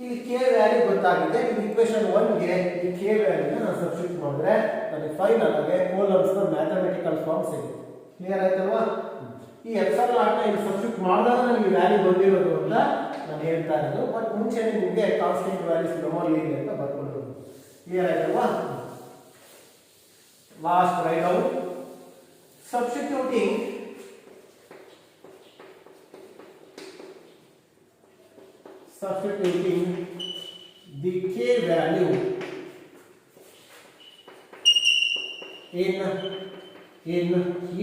ಇಲ್ಲಿ K ವ್ಯಾಲ್ಯೂ ಗೊತ್ತಾಗಿದೆ. ಈ ಈಕ್ವೇಶನ್ 1 ಗೆ ಈ K ವ್ಯಾಲ್ಯೂನ ನಾನು ಸಬ್ಸ್ಟಿಟ್ಯೂಟ್ ಮಾಡಿದ್ರೆ ನನಗೆ ಫೈನಲ್ ಆಗಿ ಕೂಲಂಬ್ಸ್ ನ ಮ್ಯಾಥಮೆಟಿಕಲ್ ಫಾರ್ಮ್ ಸಿಗುತ್ತೆ. ಕ್ಲಿಯರ್ ಆಯ್ತಲ್ವಾ? ಈ ಎಪ್ಸಿಲಾನ್ ನಾಟ್ ನ ಇಲ್ಲಿ ಸಬ್ಸ್ಟಿಟ್ಯೂಟ್ ಮಾಡಿದಾಗ ನನಗೆ ವ್ಯಾಲ್ಯೂ ಬಂದಿರೋದು ಅಂತ ನಾನು ಹೇಳ್ತಾ ಇರೋದು. ಬಟ್ ಮುಂಚೆ ನಿಮಗೆ ಕಾನ್ಸ್ಟೆಂಟ್ ವ್ಯಾಲ್ಯೂಸ್ ಮೆಮೊರಿ ಇದೆ ಅಂತ ಬರ್ಕೊಳ್ಳೋದು. ಕ್ಲಿಯರ್ ಆಯ್ತಲ್ವಾ? Last right out substituting the K value in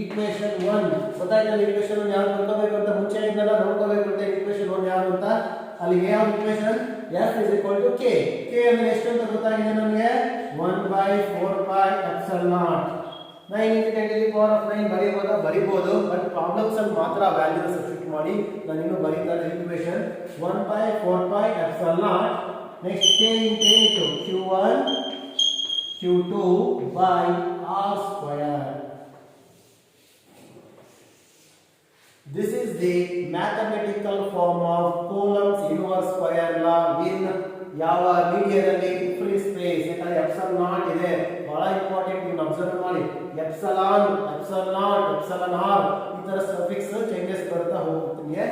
equation 1. ಗೊತ್ತಾಯ್ತಲ್ಲ equation 1 ಯಾವುದು ಬರ್ಕೋಬೇಕು ಅಂತ ಮುಂಚೆ ಇದೆಲ್ಲ ನೋಡ್ಕೋಬೇಕು ಅಂತ. equation 1 ಯಾವುದು ಅಂತ ಅಲ್ಲಿ ಯಾವ equation F is equal to K. K ಅಂದ್ರೆ ಎಷ್ಟು ಅಂತ ಗೊತ್ತಾಗಿದೆ ನಮಗೆ, 1/4πε0. 9 into 10 to the power of 9 ಬರೀಬಹುದು, ಬಟ್ ಪ್ರಾಬ್ಲಮ್ಸ್ ಅಲ್ಲಿ ಮಾತ್ರ ವ್ಯಾಲ್ಯೂ ಸಬ್ಸ್ಟಿಟ್ಯೂಟ್ ಮಾಡಿ. ನಾನು ಇನ್ನು ಬರೀತಾರೆ equation 1/4πε0. Next K into Q1 Q2 by R square. This is the mathematical form of Coulomb's inverse square law in ಯಾವ ಮೀಡಿಯಾದಲ್ಲಿ ಫ್ರೀ ಸ್ಪೇಸ್. ಯಾಕಂದ್ರೆ ಎಪ್ಸಿಲಾನ್ ನಾಟ್ ಇದೆ, ಬಹಳ ಇಂಪಾರ್ಟೆಂಟ್. ನೀವು ಅಬ್ಸರ್ವ್ ಮಾಡಿ, ಎಪ್ಸಿಲಾನ್ ನಾಟ್, ಎಪ್ಸಿಲಾನ್ ಆರ್ ಈ ತರ ಸಫಿಕ್ಸ್ ಚೇಂಜಸ್ ಬರ್ತಾ ಹೋಗುತ್ತೆ.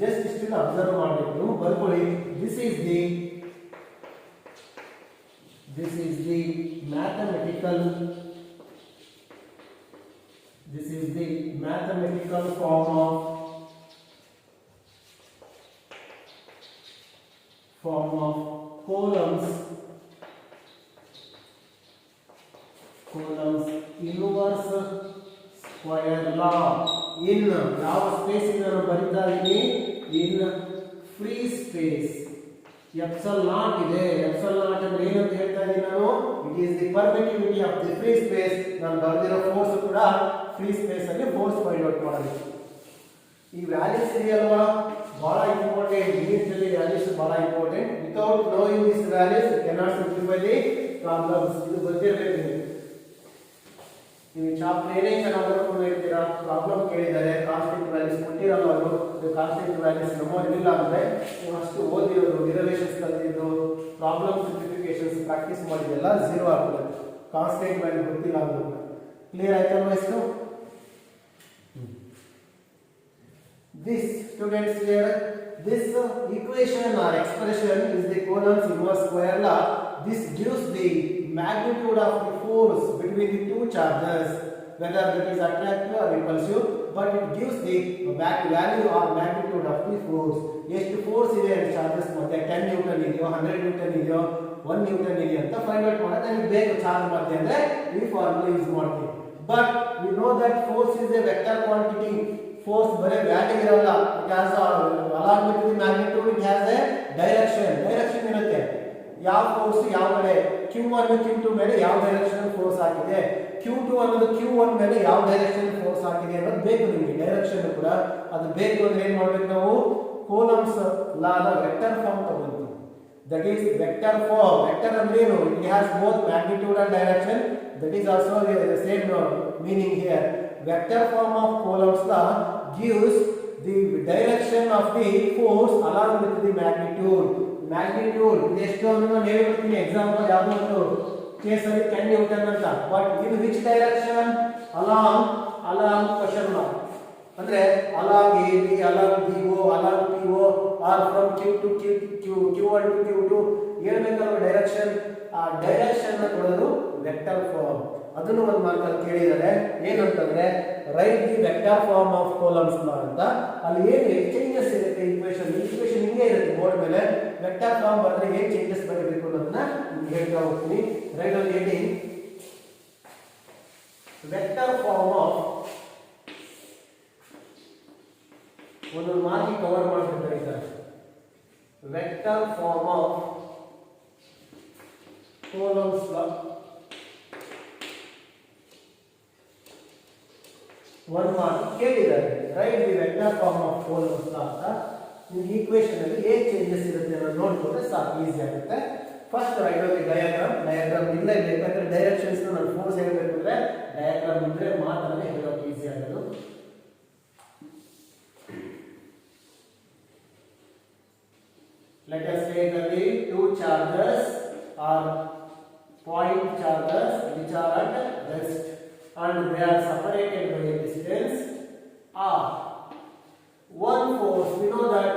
ಜಸ್ಟ್ ಇಷ್ಟನ್ನ ಅಬ್ಸರ್ವ್ ಮಾಡಬೇಕು, ಬರ್ಕೊಳ್ಳಿ. This is the mathematical form of form of Coulomb's inverse square law in ಯಾವ ಸ್ಪೇಸ್ ಇಂದ ನಾನು ಬರಿತಾ ಇದೀನಿ in free space epsilon naught ಇದೆ epsilon naught ಅಂದ್ರೆ ಏನು ಅಂತ ಹೇಳ್ತಾ ಇದೀನಿ ನಾನು it is the permittivity of the free space ನಾನು ಬರೆದಿರೋ ಫೋರ್ಸ್ ಕೂಡ ಫ್ರೀ ಸ್ಪೇಸ್ ಅಲ್ಲಿ ಫೋರ್ಸ್ ಫೈಂಡ್ ಔಟ್ ಮಾಡಬೇಕು ಈ ವ್ಯಾಲ್ಯೂಸ್ ಇದೆಯಲ್ವಾ ಬಹಳ ಇಂಪಾರ್ಟೆಂಟ್ ಇನಿಷಿಯಲಿ ವ್ಯಾಲ್ಯೂಸ್ ಬಹಳ important without knowing this values you cannot simplify the problems ಇದು ಗೊತ್ತಿರಬೇಕು ನೀವು ಚಾಪ್ಟರ್ ಏನೇ ಚೆನ್ನಾಗಿ ಓದ್ಕೊಂಡು ಇರ್ತೀರಾ ಪ್ರಾಬ್ಲಮ್ ಕೇಳಿದ್ದಾರೆ ಕಾನ್ಸ್ಟೆಂಟ್ ವ್ಯಾಲ್ಯೂಸ್ ಕೊಟ್ಟಿರಲ್ಲ ಅವರು ಕಾನ್ಸ್ಟೆಂಟ್ ವ್ಯಾಲ್ಯೂಸ್ ನಮ್ಮೋದಿಲ್ಲ ಅಂದ್ರೆ ನೀವು ಅಷ್ಟು ಓದಿರೋದು ಡಿರೈವೇಷನ್ಸ್ ಕಲಿತಿದ್ದು ಪ್ರಾಬ್ಲಮ್ ಸಿಂಪ್ಲಿಫಿಕೇಶನ್ಸ್ ಪ್ರಾಕ್ಟೀಸ್ ಮಾಡಿದೆಲ್ಲ ಝೀರೋ ಆಗುತ್ತೆ ಕಾನ್ಸ್ಟೆಂಟ್ ವ್ಯಾಲ್ಯೂ ಗೊತ್ತಿಲ್ಲ ಅಂದ್ರೆ ಕ್ಲಿಯರ್ ಆಯ್ತಲ್ವಾ ಇಷ್ಟು this students here this equation or expression is the Coulomb's inverse square law this gives the magnitude of the force between the two charges whether that is attractive or repulsive but it gives the value or magnitude of the force ಎಷ್ಟು force ಇದೆ charges ಮಧ್ಯೆ 10 Newton ಇದೆಯೋ 100 Newton ಇದೆಯೋ 1 Newton ಇದೆ ಅಂತ find out ಮಾಡೋದು ನನಗೆ ಬೇಕು ಚಾರ್ಜ್ ಮಧ್ಯೆ ಅಂದ್ರೆ ಈ ಫಾರ್ಮುಲಾ ಯೂಸ್ ಮಾಡ್ತೀವಿ but we know that force is A vector quantity force bare value iralla it has along with the magnitude it has a direction irutte yav force yav kade q1 q2 ಮೇಲೆ ಯಾವ direction force ಹಾಕಿದೆ q2 ಅನ್ನೋದು q1 ಮೇಲೆ ಯಾವ direction force ಹಾಕಿದೆ ಅನ್ನೋದು ಬೇಕು ನಿಮಗೆ ಡೈರೆಕ್ಷನ್ ಕೂಡ ಅದು ಬೇಕು ಅಂದ್ರೆ ಏನು ಮಾಡಬೇಕು ನಾವು Coulomb's law the vector form ತಗೊಳ್ತೀವಿ that is vector form vector ಅಂದ್ರೆ ಏನು it has both magnitude and direction that is also the same meaning here vector form of Coulomb's law gives the direction of the force along with the magnitude ಎಷ್ಟು ಅಂತ ನಾನು ಹೇಳ್ತೀನಿ example ಯಾವುದು ಒಂದು case ಅಲ್ಲಿ 10 Newton ಅಂತ but in which direction along question mark ಅಂದ್ರೆ along AB along BO along PO or from Q to Q1 to Q2 ಹೇಳ್ಬೇಕಲ್ವ ಡೈರೆಕ್ಷನ್ ಆ ಡೈರೆಕ್ಷನ್ ನ ಕೊಡೋದು ವೆಕ್ಟರ್ ಫಾರ್ಮ್ ಅದನ್ನು ಒಂದು ಮಾರ್ಕಲ್ಲಿ ಕೇಳಿದ್ದಾರೆ ಏನಂತಂದ್ರೆ write the vector form of Coulomb's law ಅಂತ ಅಲ್ಲಿ ಏನು ಚೇಂಜಸ್ ಇರುತ್ತೆ ಈಕ್ವೇಷನ್ ಹಿಂಗೆ ಇರುತ್ತೆ ಬೋರ್ಡ್ ಮೇಲೆ ವೆಕ್ಟರ್ ಫಾರ್ಮ್ ಬಂದ್ರೆ ಏನು ಚೇಂಜಸ್ ಬರಬೇಕು ಅನ್ನೋದನ್ನ ನಿಮ್ಗೆ ಹೇಳ್ತಾ ಹೋಗ್ತೀನಿ ರೈಟ್ ಅಲ್ಲಿ ಹೇಳಿ ವೆಕ್ಟರ್ ಫಾರ್ಮ್ ಆಫ್ ಒಂದು ಮಾರ್ಕಿ ಕವರ್ ಮಾಡ್ಬೇಕಾಗಿದ್ದಾರೆ vector form of Coulomb's law one mark ಕೇಳಿದ್ದಾರೆ write the vector form of Coulomb's law ಅಂತ ನಿಮಗೆ ಈಕ್ವೇಷನ್ ಅಲ್ಲಿ ಏನು ಚೇಂಜಸ್ ಇರುತ್ತೆ ಅನ್ನೋದು ನೋಡ್ಕೊಂಡ್ರೆ ಸಾಕು ಈಸಿ ಆಗುತ್ತೆ ಫಸ್ಟ್ ರೈಟ್ ದಿ ಡಯಾಗ್ರಾಮ್ ಇಲ್ಲ ಬೇಕಾದ್ರೆ ಡೈರೆಕ್ಷನ್ಸ್ ನಾನು ಫೋರ್ಸ್ ಹೇಳಬೇಕು ಅಂದ್ರೆ ಡಯಾಗ್ರಾಮ್ ಇದ್ರೆ ಮಾತ್ರ ಹೇಳೋಕೆ ಈಸಿ ಆಗೋದು let us say that the two charges are point charges which are at rest and they are separated by a distance r. One force, we know that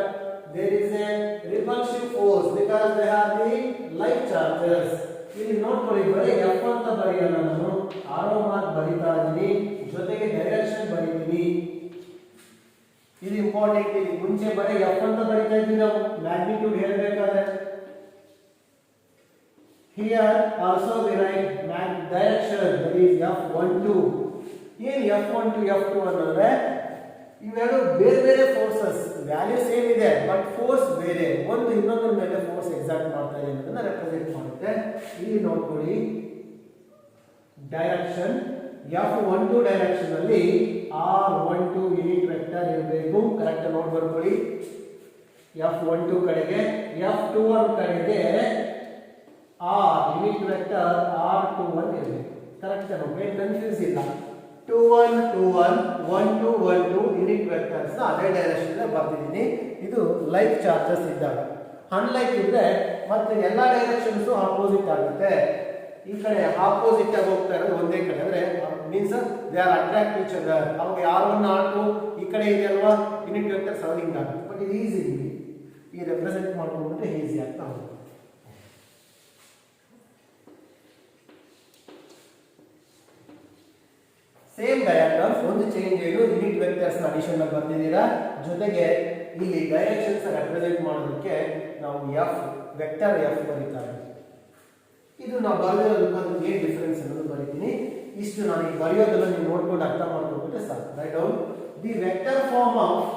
there is a repulsive force because they are the like charges. ಇಲ್ಲಿ ನೋಡ್ಕೊಳ್ಳಿ ಬರೀ F ಅಂತ ಬರೆಯಲ್ಲ ನಾನು arrow mark ಬರೀತಾ ಇದ್ದೀನಿ ಜೊತೆಗೆ direction ಬರೀತೀನಿ ಇದು ಇಂಪಾರ್ಟೆಂಟ್ ಇಲ್ಲಿ ಮುಂಚೆ ಬರೀ ಎಫ್ ಅಂತ ಬರೀತಾ ಇದ್ವಿ ನಾವು ಮ್ಯಾಗ್ನಿಟ್ಯೂಡ್ ಹೇಳಬೇಕಾದ್ರೆ here also we write direction that is F12 ಏನು F12 F2 ಅನ್ನೋದ್ರೆ ಇವೆರಡು ಬೇರೆ ಬೇರೆ ಫೋರ್ಸಸ್ ವ್ಯಾಲ್ಯೂ ಸೇಮ್ ಇದೆ ಬಟ್ ಫೋರ್ಸ್ ಬೇರೆ ಒಂದು ಇನ್ನೊಂದರ ಮೇಲೆ ಫೋರ್ಸ್ ಎಕ್ಸಾಕ್ಟ್ ಮಾಡ್ತಾ ಇದೆ ಅನ್ನೋದನ್ನ ರೆಪ್ರೆಸೆಂಟ್ ಮಾಡುತ್ತೆ ಇಲ್ಲಿ ನೋಡ್ಕೊಳ್ಳಿ ಡೈರೆಕ್ಷನ್ F12 ಡೈರೆಕ್ಷನ್ ಅಲ್ಲಿ R12 ಯೂನಿಟ್ ವೆಕ್ಟರ್ ಇರಬೇಕು ಕರೆಕ್ಟ್ ನೋಟ್ ಬರ್ಕೊಳ್ಳಿ F12 ಕಡೆಗೆ F21 ಕಡೆಗೆ R ಯೂನಿಟ್ ವೆಕ್ಟರ್ R21 ಇರಬೇಕು ಕರೆಕ್ಟ್ ನೋಡಿ ಕನ್ಫ್ಯೂಸ್ ಇಲ್ಲ 21 21 12 12 ಯೂನಿಟ್ ವೆಕ್ಟರ್ಸ್ ಅದೇ ಡೈರೆಕ್ಷನ್ ಅಲ್ಲಿ ಬರ್ತಿದ್ದೀನಿ ಇದು ಲೈಕ್ ಚಾರ್ಜಸ್ ಇದ್ದಾಗ ಅನ್ಲೈಕ್ ಇದ್ರೆ ಮತ್ತೆ ಎಲ್ಲಾ ಡೈರೆಕ್ಷನ್ಸ್ ಆಪೋಸಿಟ್ ಆಗುತ್ತೆ ಈ ಕಡೆ ಆಪೋಸಿಟ್ ಆಗಿ ಹೋಗ್ತಾ ಇರೋದು ಒಂದೇ ಕಡೆ ಅಂದ್ರೆ means they are attract each other ಅವಾಗ R1 R2 ಈ ಕಡೆ ಇದೆ ಅಲ್ವಾ ಯೂನಿಟ್ ವೆಕ್ಟರ್ ಸರ್ವಿಂಗ್ ಆಗುತ್ತೆ ಬಟ್ ಇದು ಈಸಿ ಈ ರೆಪ್ರೆಸೆಂಟ್ ಮಾಡ್ಕೊಂಡ್ರೆ ಈಸಿ ಆಗ್ತಾ ಹೋಗುತ್ತೆ ಸೇಮ್ ಡಯಾಗ್ರಾಮ್ಸ್ ಒಂದು ಚೇಂಜ್ ಏನು ಯೂನಿಟ್ ವೆಕ್ಟರ್ಸ್ ಅಡಿಷನ್ ಬರ್ತಿದ್ದೀರಾ ಜೊತೆಗೆ ಇಲ್ಲಿ ಡೈರೆಕ್ಷನ್ಸ್ ರೆಪ್ರೆಸೆಂಟ್ ಮಾಡೋದಕ್ಕೆ ನಾವು ಎಫ್ ವೆಕ್ಟರ್ ಎಫ್ ಬರೀತಾ ಇದ್ದೀವಿ. ಇದು ನಾವು ಬರೆಯೋದಕ್ಕೆ ಏನು ಡಿಫರೆನ್ಸ್ ಅನ್ನೋದು ಬರೀತೀನಿ. ಇಷ್ಟು ನಾನು ಈಗ ಬರೆಯೋದೆಲ್ಲ ನೀವು ನೋಡ್ಕೊಂಡು ಅರ್ಥ ಮಾಡ್ಕೊಂಡ್ಬಿಟ್ರೆ ಸಾಕು. Write down the vector form of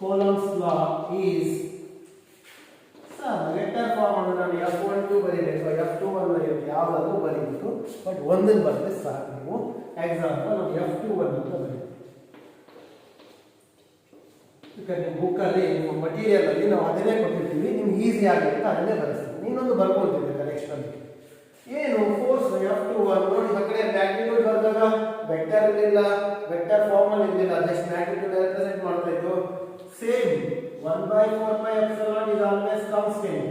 Coulomb's law is vector form ಅನ್ನು ನಾನು F12 ಬರೀಬೇಕು, F21 ಬರೀಬೇಕು, ಯಾವುದಾದ್ರೂ ಬರೀಬೇಕು, ಬಟ್ ಒಂದನ್ನು ಬರೆದ್ರೆ ಸಾಕು. ನೀವು ಎಕ್ಸಾಂಪಲ್ ನಾವು F21 ಅಂತ ಬರೀಬೇಕು. ನಿಮ್ಮ ಬುಕ್ಕಲ್ಲಿ ನಿಮ್ಮ ಮಟೀರಿಯಲ್ ಅಲ್ಲಿ ನಾವು ಅದನ್ನೇ ಕೊಟ್ಟಿರ್ತೀವಿ, ನಿಮ್ಗೆ ಈಸಿ ಆಗುತ್ತೆ ಅದನ್ನೇ ಬರೆಸ್ತೀವಿ. ನೀನೊಂದು ಬರ್ಕೊಳ್ತೀವಿ ಕನೆಕ್ಷನ್ ಏನು ಫೋರ್ಸ್ F21 ನೋಡಿ. ಆ ಕಡೆ ಮ್ಯಾಗ್ನಿಟ್ಯೂಡ್ ಬರೆದಾಗ ವೆಕ್ಟರ್ ಇರಲಿಲ್ಲ, ವೆಕ್ಟರ್ ಫಾರ್ಮ್ ಅಲ್ಲಿ ಇರಲಿಲ್ಲ, ಜಸ್ಟ್ ಮ್ಯಾಗ್ನಿಟ್ಯೂಡ್ ರೆಪ್ರೆಸೆಂಟ್ ಮಾಡ್ತಾ ಇತ್ತು. Same 1/4π is always constant.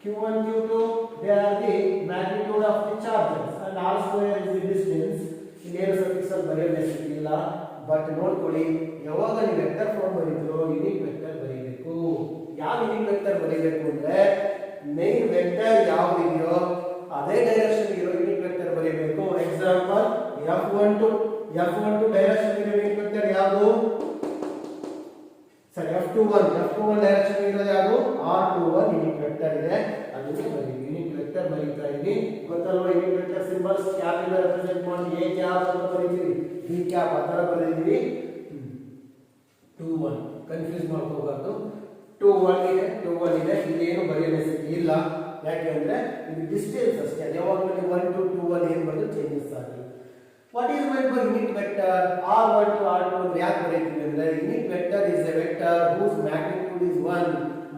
Q1 Q2 they are the magnitude of the charges and r square is the distance. ಇಲ್ಲಿ ಸಫಿಕ್ಸ್ ಅಲ್ಲಿ ಬರೆಯಬೇಕಿಲ್ಲ, ಬಟ್ ನೋಡ್ಕೊಳ್ಳಿ ಯಾವಾಗ ನೀವು ವೆಕ್ಟರ್ ಫಾರ್ಮ್ ಬರೀತೀರೋ ಯೂನಿಟ್ ವೆಕ್ಟರ್ ಬರೀಬೇಕು. ಯಾವ ಯೂನಿಟ್ ವೆಕ್ಟರ್ ಬರೀಬೇಕು ಅಂದ್ರೆ ಮೇನ್ ವೆಕ್ಟರ್ ಯಾವುದಿದೆಯೋ ಅದೇ ಡೈರೆಕ್ಷನ್ ಇರೋ ಯೂನಿಟ್ ವೆಕ್ಟರ್ ಬರೀಬೇಕು. ಎಕ್ಸಾಂಪಲ್ F12 ಡೈರೆಕ್ಷನ್ ಇರೋ ಯೂನಿಟ್ ವೆಕ್ಟರ್ ಯಾವುದು? ಸರಿ, F21 ಡೈರೆಕ್ಷನ್ ಇರೋದು ಯಾವುದು? R21 ಯೂನಿಟ್ ವೆಕ್ಟರ್ ಇದೆ, ಅದನ್ನು ಬರೀ ಯೂನಿಟ್ ವೆಕ್ಟರ್ ಬರೀತಾ ಇದ್ದೀನಿ. ಗೊತ್ತಲ್ವಾ ಯೂನಿಟ್ ವೆಕ್ಟರ್ ಸಿಂಬಲ್ಸ್ ಕ್ಯಾಪ್ ಇಂದ ರೆಪ್ರೆಸೆಂಟ್ ಮಾಡಿ A ಕ್ಯಾಪ್ ಅಂತ ಬರೀತೀವಿ, B ಕ್ಯಾಪ್ ಆ ತರ ಬರೀತೀವಿ. 21 ಕನ್ಫ್ಯೂಸ್ ಮಾಡ್ಕೋಬಾರ್ದು. 21 ಇದೆ, ಇಲ್ಲೇನು ಬರೆಯಬೇಕು ಇಲ್ಲ, ಯಾಕೆಂದ್ರೆ ಇದು ಡಿಸ್ಟೆನ್ಸ್ ಅಷ್ಟೇ. ಯಾವಾಗಲೂ 1 to 21 ಏನು ಬರೆದು ಚೇಂಜಸ್ ಆಗಿಲ್ಲ. What is meant by unit vector? R1 to R2 ಯಾಕೆ ಬರೀತೀವಿ ಅಂದ್ರೆ unit vector is A vector whose magnitude is 1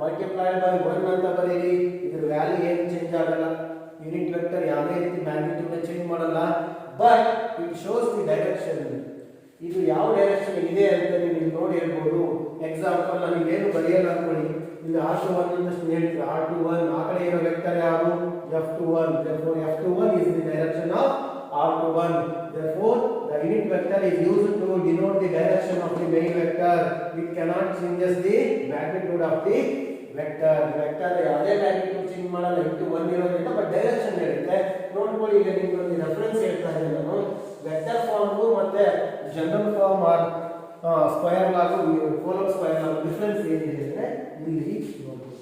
multiplied by 1 ಅಂತ ಬರೀರಿ. ಇದರ ವ್ಯಾಲ್ಯೂ ಏನು ಚೇಂಜ್ ಆಗಲ್ಲ. ಯೂನಿಟ್ ವೆಕ್ಟರ್ ಯಾವುದೇ ರೀತಿ ಮ್ಯಾಗ್ನಿಟ್ಯೂಡ್ ಚೇಂಜ್ ಮಾಡಲ್ಲ, but it shows the direction. ಇದು ಯಾವ ಡೈರೆಕ್ಷನ್ ಇದೆ ಅಂತ ನೀವು ನೋಡಿ ಹೇಳ್ಬೋದು. ಎಕ್ಸಾಂಪಲ್ ನಾನು ಇದೇನು ಬರೆಯಲ್ಲ ಅನ್ಕೊಳ್ಳಿ, ಇಲ್ಲಿ R21 ಅಂತ ಹೇಳ್ತೀವಿ, R21 ಆ ಕಡೆ ಇರೋ ವೆಕ್ಟರ್ ಯಾವುದು? F21. therefore F21 is the direction of R21. therefore the unit vector is used to denote the direction of the main vector. It cannot changes the magnitude of the vector. vector ಯಾವುದೇ magnitude change ಮಾಡಲ್ಲ, into 1 ಇರೋದ್ರಿಂದ but direction ಹೇಳುತ್ತೆ. ನೋಡ್ಕೊಳ್ಳಿ, ಈಗ ನಿಮಗೆ ಒಂದು reference ಹೇಳ್ತಾ ಇದ್ದೀನಿ ನಾನು. ವೆಕ್ಟರ್ ಫಾರ್ಮ್ ಮತ್ತೆ ಜನರಲ್ ಫಾರ್ಮ್ ಆರ್ ಸ್ಕ್ವೇರ್ ಲಾಗು ಕೋಲಮ್ ಸ್ಕ್ವೇರ್ ಲಾಗು ಡಿಫರೆನ್ಸ್ ಏನಿದೆ ಅಂದ್ರೆ ಇಲ್ಲಿ ನೋಡ್ಬೋದು.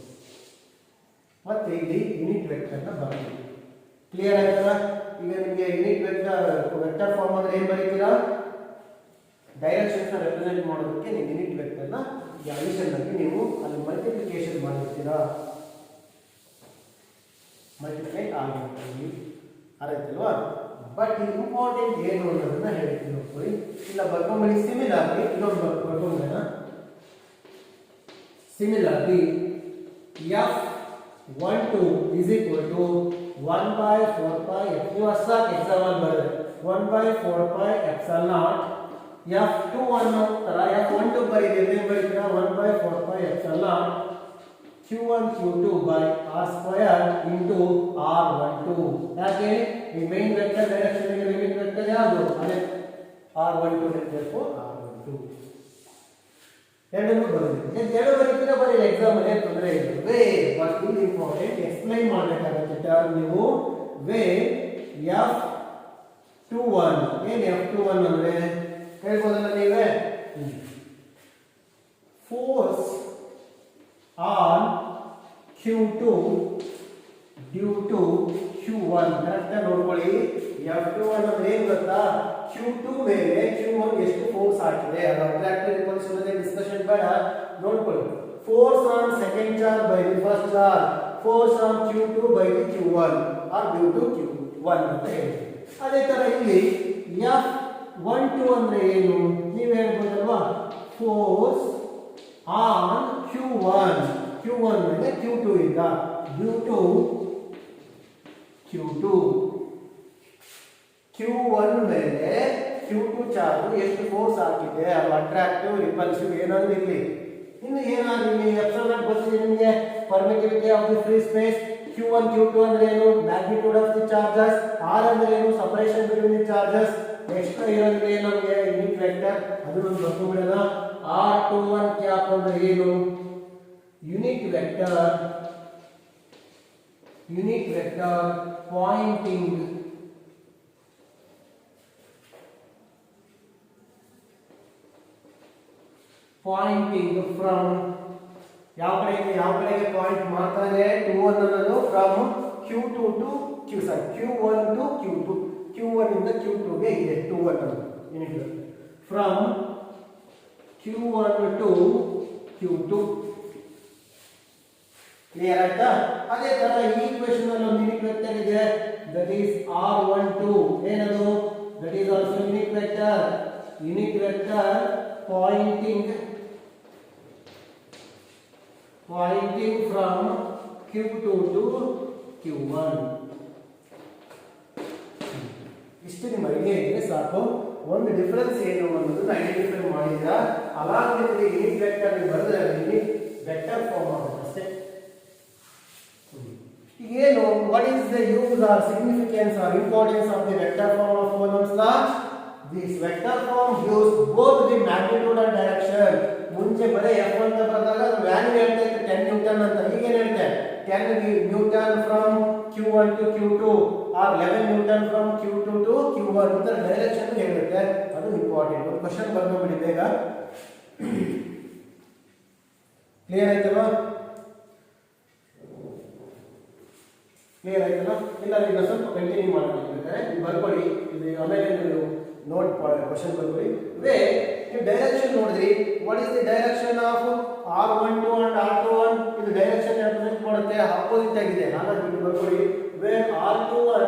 ಮತ್ತೆ ಇಲ್ಲಿ ಯೂನಿಟ್ ವೆಕ್ಟರ್ ನ ಬರ್ತೀವಿ. ಕ್ಲಿಯರ್ ಆಯ್ತಲ್ಲ? ಈಗ ನಿಮಗೆ ಯೂನಿಟ್ ವೆಕ್ಟರ್ ಫಾರ್ಮ್ ಅಂದ್ರೆ ಏನು ಬರೀತೀರಾ? ಡೈರೆಕ್ಷನ್ಸ್ ನ ರೆಪ್ರೆಸೆಂಟ್ ಮಾಡೋದಕ್ಕೆ ನೀವು ಯೂನಿಟ್ ವೆಕ್ಟರ್ ನ ಅಡಿಷನ್ ಆಗಿ ನೀವು ಅಲ್ಲಿ ಮಲ್ಟಿಪ್ಲಿಕೇಶನ್ ಮಾಡಿರ್ತೀರಾ, ಮಲ್ಟಿಪ್ಲೈ ಆಗಿರ್ತೀವಿ, ಅರ್ಥಾಯ್ತಲ್ವಾ? ಬಟ್ ಇಂಪಾರ್ಟೆಂಟ್ ಏನು ಅನ್ನೋದನ್ನ ಹೇಳ್ತೀನಿ ನೋಡ್ಕೊಳ್ಳಿ. ಇಲ್ಲ ಬರ್ಕೊಂಬಳಿ ಸಿಮಿಲರ್ಲಿ ಇನ್ನೊಂದು ಬರ್ಕೊಂಬೇಡ. Similarly F12 is equal to 1/4π ನೀವು ಅಷ್ಟಾಗಿ ಎಕ್ಸಾಂಪಲ್ ಬರೆದ್ರೆ 1/4π epsilon naught. F21 ತರ F12 ಬರೀತೀವಿ, ಏನು ಬರೀತೀರಾ? 1/4π epsilon naught Q1 Q2 by R square into R12. ಯಾಕೆ ಈ ಮೇನ್ ವೆಕ್ಟರ್ ಡೈರೆಕ್ಷನ್ ಗೆ ಯೂನಿಟ್ ವೆಕ್ಟರ್ ಯಾವುದು? ಅದೇ R12. therefore R12 ಎರಡನ್ನೂ ಬರೆದಿದ್ದೀವಿ. ಎರಡು ಬರೀತೀರಾ ಬರೀ ಎಕ್ಸಾಮ್ ಅಲ್ಲಿ ತೊಂದರೆ ಇಲ್ಲ. ವೇ ಬಟ್ ಇಲ್ಲಿ ಇಂಪಾರ್ಟೆಂಟ್ ಎಕ್ಸ್ಪ್ಲೈನ್ ಮಾಡಬೇಕಾಗುತ್ತೆ ಟರ್ಮ್ ನೀವು. ವೇ F21 ಏನು F21 ಅಂದ್ರೆ ಹೇಳ್ಬೋದಲ್ಲ ನೀವೇ? Force on Q2 due to Q1. Correct ನೋಡ್ಕೊಳ್ಳಿ. F21 ಅಂದ್ರೆ ಏನು ಗೊತ್ತಾ? Q2 ಮೇಲೆ Q1 ಎಷ್ಟು ಫೋರ್ಸ್ ಹಾಕಿದೆ ಅದು ಅಟ್ರಾಕ್ಟಿವ್ ರಿಪಲ್ಸ್ ಬಗ್ಗೆ ಡಿಸ್ಕಷನ್ ಬೇಡ, ನೋಡ್ಕೊಳ್ಳಿ. Force on second charge by the first charge, force on Q2 by the Q1 or due to Q1 ಅಂತ ಹೇಳ್ತೀವಿ. ಅದೇ ತರ ಇಲ್ಲಿ F12 ಅಂದ್ರೆ ಏನು ನೀವು ಹೇಳ್ಬೋದಲ್ವಾ? ಫೋರ್ಸ್ ಆನ್ Q1 ಮೇಲೆ Q2 ಇಂದ ಡ್ಯೂ ಟು Q1 ಮೇಲೆ Q2 ಚಾರ್ಜ್ ಎಷ್ಟು ಫೋರ್ಸ್ ಹಾಕಿದೆ ಅದು ಅಟ್ರಾಕ್ಟಿವ್ ರಿಪಲ್ಸಿವ್ ಏನಾದ್ರು ಇರಲಿ. ಇನ್ನು ಏನಾದ್ರು ಇಲ್ಲಿ ಎಪ್ಸಿಲಾನ್ ನಾಟ್ ಗೊತ್ತಿದೆ ನಿಮಗೆ, permittivity of the free space. Q1 Q2 ಅಂದ್ರೆ ಏನು? Magnitude of the charges. R ಅಂದ್ರೆ ಏನು? Separation between the charges. Next ಇರೋದು ಏನು ನಮಗೆ? Unit vector. ಅದು ನಮ್ಗೆ ಬರ್ಕೊಂಡ್ಬಿಡೋಣ. R21 ಕ್ಯಾಪ್ ಅಂದ್ರೆ ಏನು? Unit vector pointing pointing from ಯಾವ ಕಡೆಗೆ ಪಾಯಿಂಟ್ ಮಾಡ್ತಾರೆ Q1 ಅನ್ನೋದು from Q2 to Q1 to Q2 Q1 ಇಂದ Q2 ಗೆ ಇದೆ 21 ಅನ್ನೋದು unit from Q1 to Q2 clear ಆಯ್ತಾ ಅದೇ ತರ ಈ ಈಕ್ವೇಷನ್ ಅಲ್ಲಿ ಒಂದು ಯೂನಿಟ್ ವೆಕ್ಟರ್ ಇದೆ ದಟ್ ಈಸ್ R12 ಏನದು that is also unit vector pointing from Q2 to Q1 ಇಷ್ಟು ನಿಮ್ಮ ಐಡಿಯಾ ಇದ್ರೆ ಸಾಕು ಒಂದು ಡಿಫರೆನ್ಸ್ ಏನು ಅನ್ನೋದನ್ನ ಐಡೆಂಟಿಫೈ ಮಾಡಿದ್ರೆ along with the unit vector ಬರೆದ್ರೆ ಯೂನಿಟ್ ವೆಕ್ಟರ್ ಫಾರ್ಮ್ ಆಗುತ್ತೆ ಅಷ್ಟೇ ಏನು what is the use or significance or importance of the vector form of Coulomb's law this vector form gives both the magnitude and direction ಮುಂಚೆ ಬರೀ F ಅಂತ ಬರೆದಾಗ ಅದು value ಹೇಳ್ತಾ ಇತ್ತು 10 ನ್ಯೂಟನ್ ಅಂತ ಈಗ ಏನು ಹೇಳ್ತೆ 10 Newton from Q1 to Q2 or 11 Newton from Q2 to Q1 ಅಂತ ಡೈರೆಕ್ಷನ್ ಹೇಳುತ್ತೆ ಅದು ಇಂಪಾರ್ಟೆಂಟ್ ಒಂದು ಕ್ವೆಶ್ಚನ್ ಬರ್ಕೊಂಡ್ಬಿಡಿ ಬೇಗ ಕ್ಲಿಯರ್ ಆಯ್ತಲ್ವಾ ಇಲ್ಲ ಈಗ ಸ್ವಲ್ಪ ಕಂಟಿನ್ಯೂ ಮಾಡ್ಕೊಂಡಿದ್ದಾರೆ ಇದು ಬರ್ಕೊಳ್ಳಿ ಇದು ಆಮೇಲೆ ನೀವು ನೋಟ್ ಕ್ವೆಶ್ಚನ್ ಬರ್ಕೊಳ್ಳಿ ವೇ ಡೈರೆಕ್ಷನ್ ನೋಡಿದ್ರಿ what is the direction of R12 and R21 ಇದು ಡೈರೆಕ್ಷನ್ ರೆಪ್ರೆಸೆಂಟ್ ಮಾಡುತ್ತೆ ಅಪೋಸಿಟ್ ಆಗಿದೆ ಹಾಗಾಗಿ ಇದು ಬರ್ಕೊಳ್ಳಿ where R21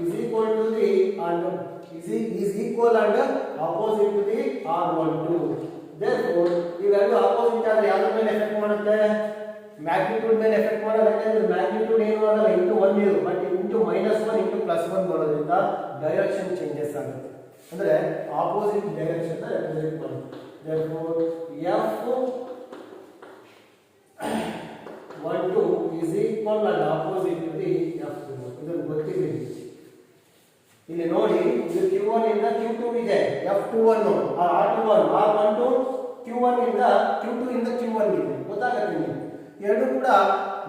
is equal to the and is equal and opposite to the R12 therefore ಇವೆರಡು ಅಪೋಸಿಟ್ ಆದ್ರೆ ಯಾವ್ದ್ರ ಮೇಲೆ ಎಫೆಕ್ಟ್ ಮಾಡುತ್ತೆ ಮ್ಯಾಗ್ನಿಟ್ಯೂಡ್ ಮೇಲೆ ಎಫೆಕ್ಟ್ ಮಾಡೋದು ಯಾಕಂದ್ರೆ ಮ್ಯಾಗ್ನಿಟ್ಯೂಡ್ ಏನು ಆಗಲ್ಲ ಇಂಟು 1 ಇರು ಬಟ್ ಇಂಟು -1 ಇಂಟು +1 ಬರೋದ್ರಿಂದ ಡೈರೆಕ್ಷನ್ ಚೇಂಜಸ್ ಆಗುತ್ತೆ ಅಂದ್ರೆ ಆಪೋಸಿಟ್ ಡೈರೆಕ್ಷನ್ ರೆಪ್ರೆಸೆಂಟ್ ಮಾಡುತ್ತೆ therefore F12 is equal and opposite to the F21 ಇದನ್ನು ಗೊತ್ತಿದೆ ಇಲ್ಲಿ ನೋಡಿ ಇದು Q1 ಇಂದ Q2 ಇದೆ F21 R21 R12 Q1 ಇಂದ Q2 ಇಂದ Q1 ಇದೆ ಗೊತ್ತಾಗುತ್ತೆ ನಿಮಗೆ ಎರಡು ಕೂಡ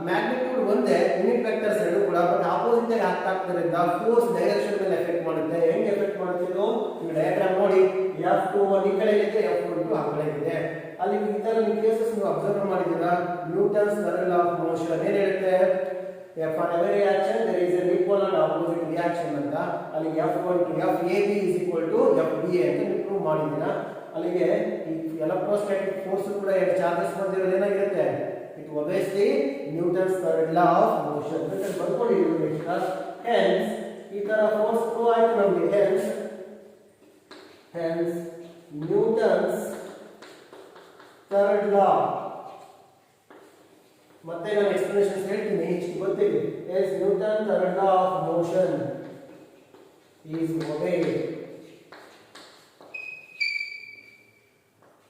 ಮ್ಯಾಗ್ನಿಟ್ಯೂಡ್ ಒಂದೇ ಯೂನಿಟ್ ವೆಕ್ಟರ್ಸ್ ಎರಡು ಕೂಡ ಬಟ್ ಆಪೋಸಿಟ್ ಆಗಿ ಆಕ್ಟ್ ಆಗ್ತಿರೋದ್ರಿಂದ ಫೋರ್ಸ್ ಡೈರೆಕ್ಷನ್ ಮೇಲೆ ಎಫೆಕ್ಟ್ ಮಾಡುತ್ತೆ ಹೆಂಗೆ ಎಫೆಕ್ಟ್ ಮಾಡುತ್ತೆ ಇದು ನೀವು ಡಯಾಗ್ರಾಮ್ ನೋಡಿ F21 ಈ ಕಡೆ ಇದೆ F12 ಆ ಕಡೆ ಇದೆ ಅಲ್ಲಿ ಈ ತರ ನೀವು ಕೇಸಸ್ ನೀವು ಅಬ್ಸರ್ವ್ ಮಾಡಿದ್ದೀರಾ ನ್ಯೂಟನ್ಸ್ ಥಿಯರಮ್ ಆಫ್ ಮೋಷನ್ ಏನು ಹೇಳುತ್ತೆ for every action there is an equal and opposite reaction ಅಂತ ಅಲ್ಲಿ F1 to FAB is equal to FBA ಅಂತ ನೀವು ಪ್ರೂವ್ ಮಾಡಿದ್ದೀರಾ ಅಲ್ಲಿಗೆ ಈ ಎಲೆಕ್ಟ್ರೋಸ್ಟಾಟಿಕ್ ಫೋರ್ಸ್ ಕೂಡ ಎರಡು ಚಾರ್ಜಸ್ ಮಧ್ಯೆ ಏನಾಗಿರುತ್ತೆ it obeys the Newton's third law of motion ಅಂತ ಬರ್ಕೊಳ್ಳಿ hence ಈ ತರ ಫೋರ್ಸ್ ಪ್ರೂವ್ ಆಯ್ತು ನಮಗೆ hence Newton's third law ಮತ್ತೆ ನಾನು ಎಕ್ಸ್ಪ್ಲನೇಷನ್ಸ್ ಹೇಳ್ತೀನಿ ಇಷ್ಟು ಗೊತ್ತಿದೆ as Newton's third law of motion is obeyed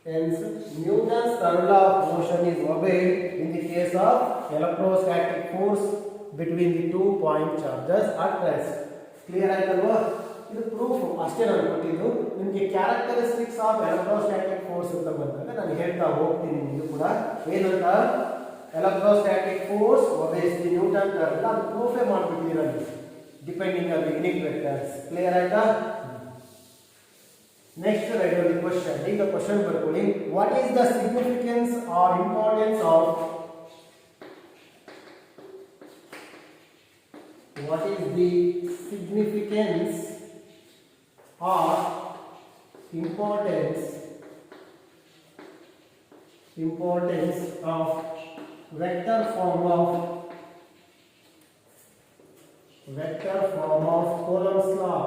hence Newton's third law of motion is obeyed in the case of electrostatic force between the 2 point charges at rest clear ಆಯ್ತಲ್ವಾ ಇದು proof ಅಷ್ಟೇ ನಾನು ಕೊಟ್ಟಿದ್ದು ನಿಮಗೆ characteristics of electrostatic force ಅಂತ ಬಂದಾಗ ನಾನು ಹೇಳ್ತಾ ಹೋಗ್ತೀನಿ ಇದು ಕೂಡ ಏನಂತ electrostatic force obeys the Newton third law ಅದು ಪ್ರೂಫೇ ಮಾಡ್ಬಿಟ್ಟಿದ್ದೀರಾ depending on the unit vectors clear ಆಯ್ತಾ ನೆಕ್ಸ್ಟ್ ರೈಟ್ ದಿ ಕ್ವೆಶ್ಚನ್ ಈಗ ಕ್ವೆಶ್ಚನ್ ಬರ್ಕೊಳ್ಳಿ what is the significance or importance of what is the significance or importance of vector form of Coulomb's law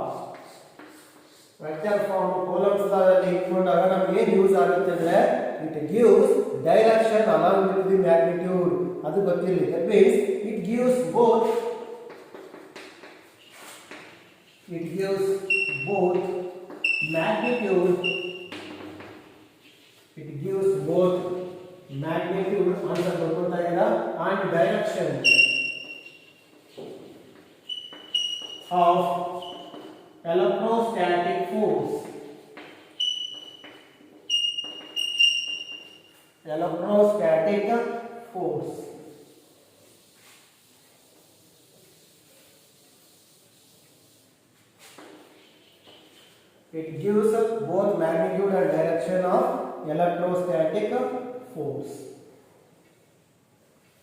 vector form Coulomb's law ಅಲ್ಲಿ ಇಟ್ಕೊಂಡಾಗ ನಮಗೆ ಏನು use ಆಗುತ್ತೆ ಅಂದ್ರೆ it gives direction along with the magnitude ಅದು ಗೊತ್ತಿರಲಿ that means it gives both magnitude ಅಂತ ಬರ್ಕೊಳ್ತಾ ಇದ್ದೀರಾ and direction of electrostatic force it gives both magnitude and direction of electrostatic force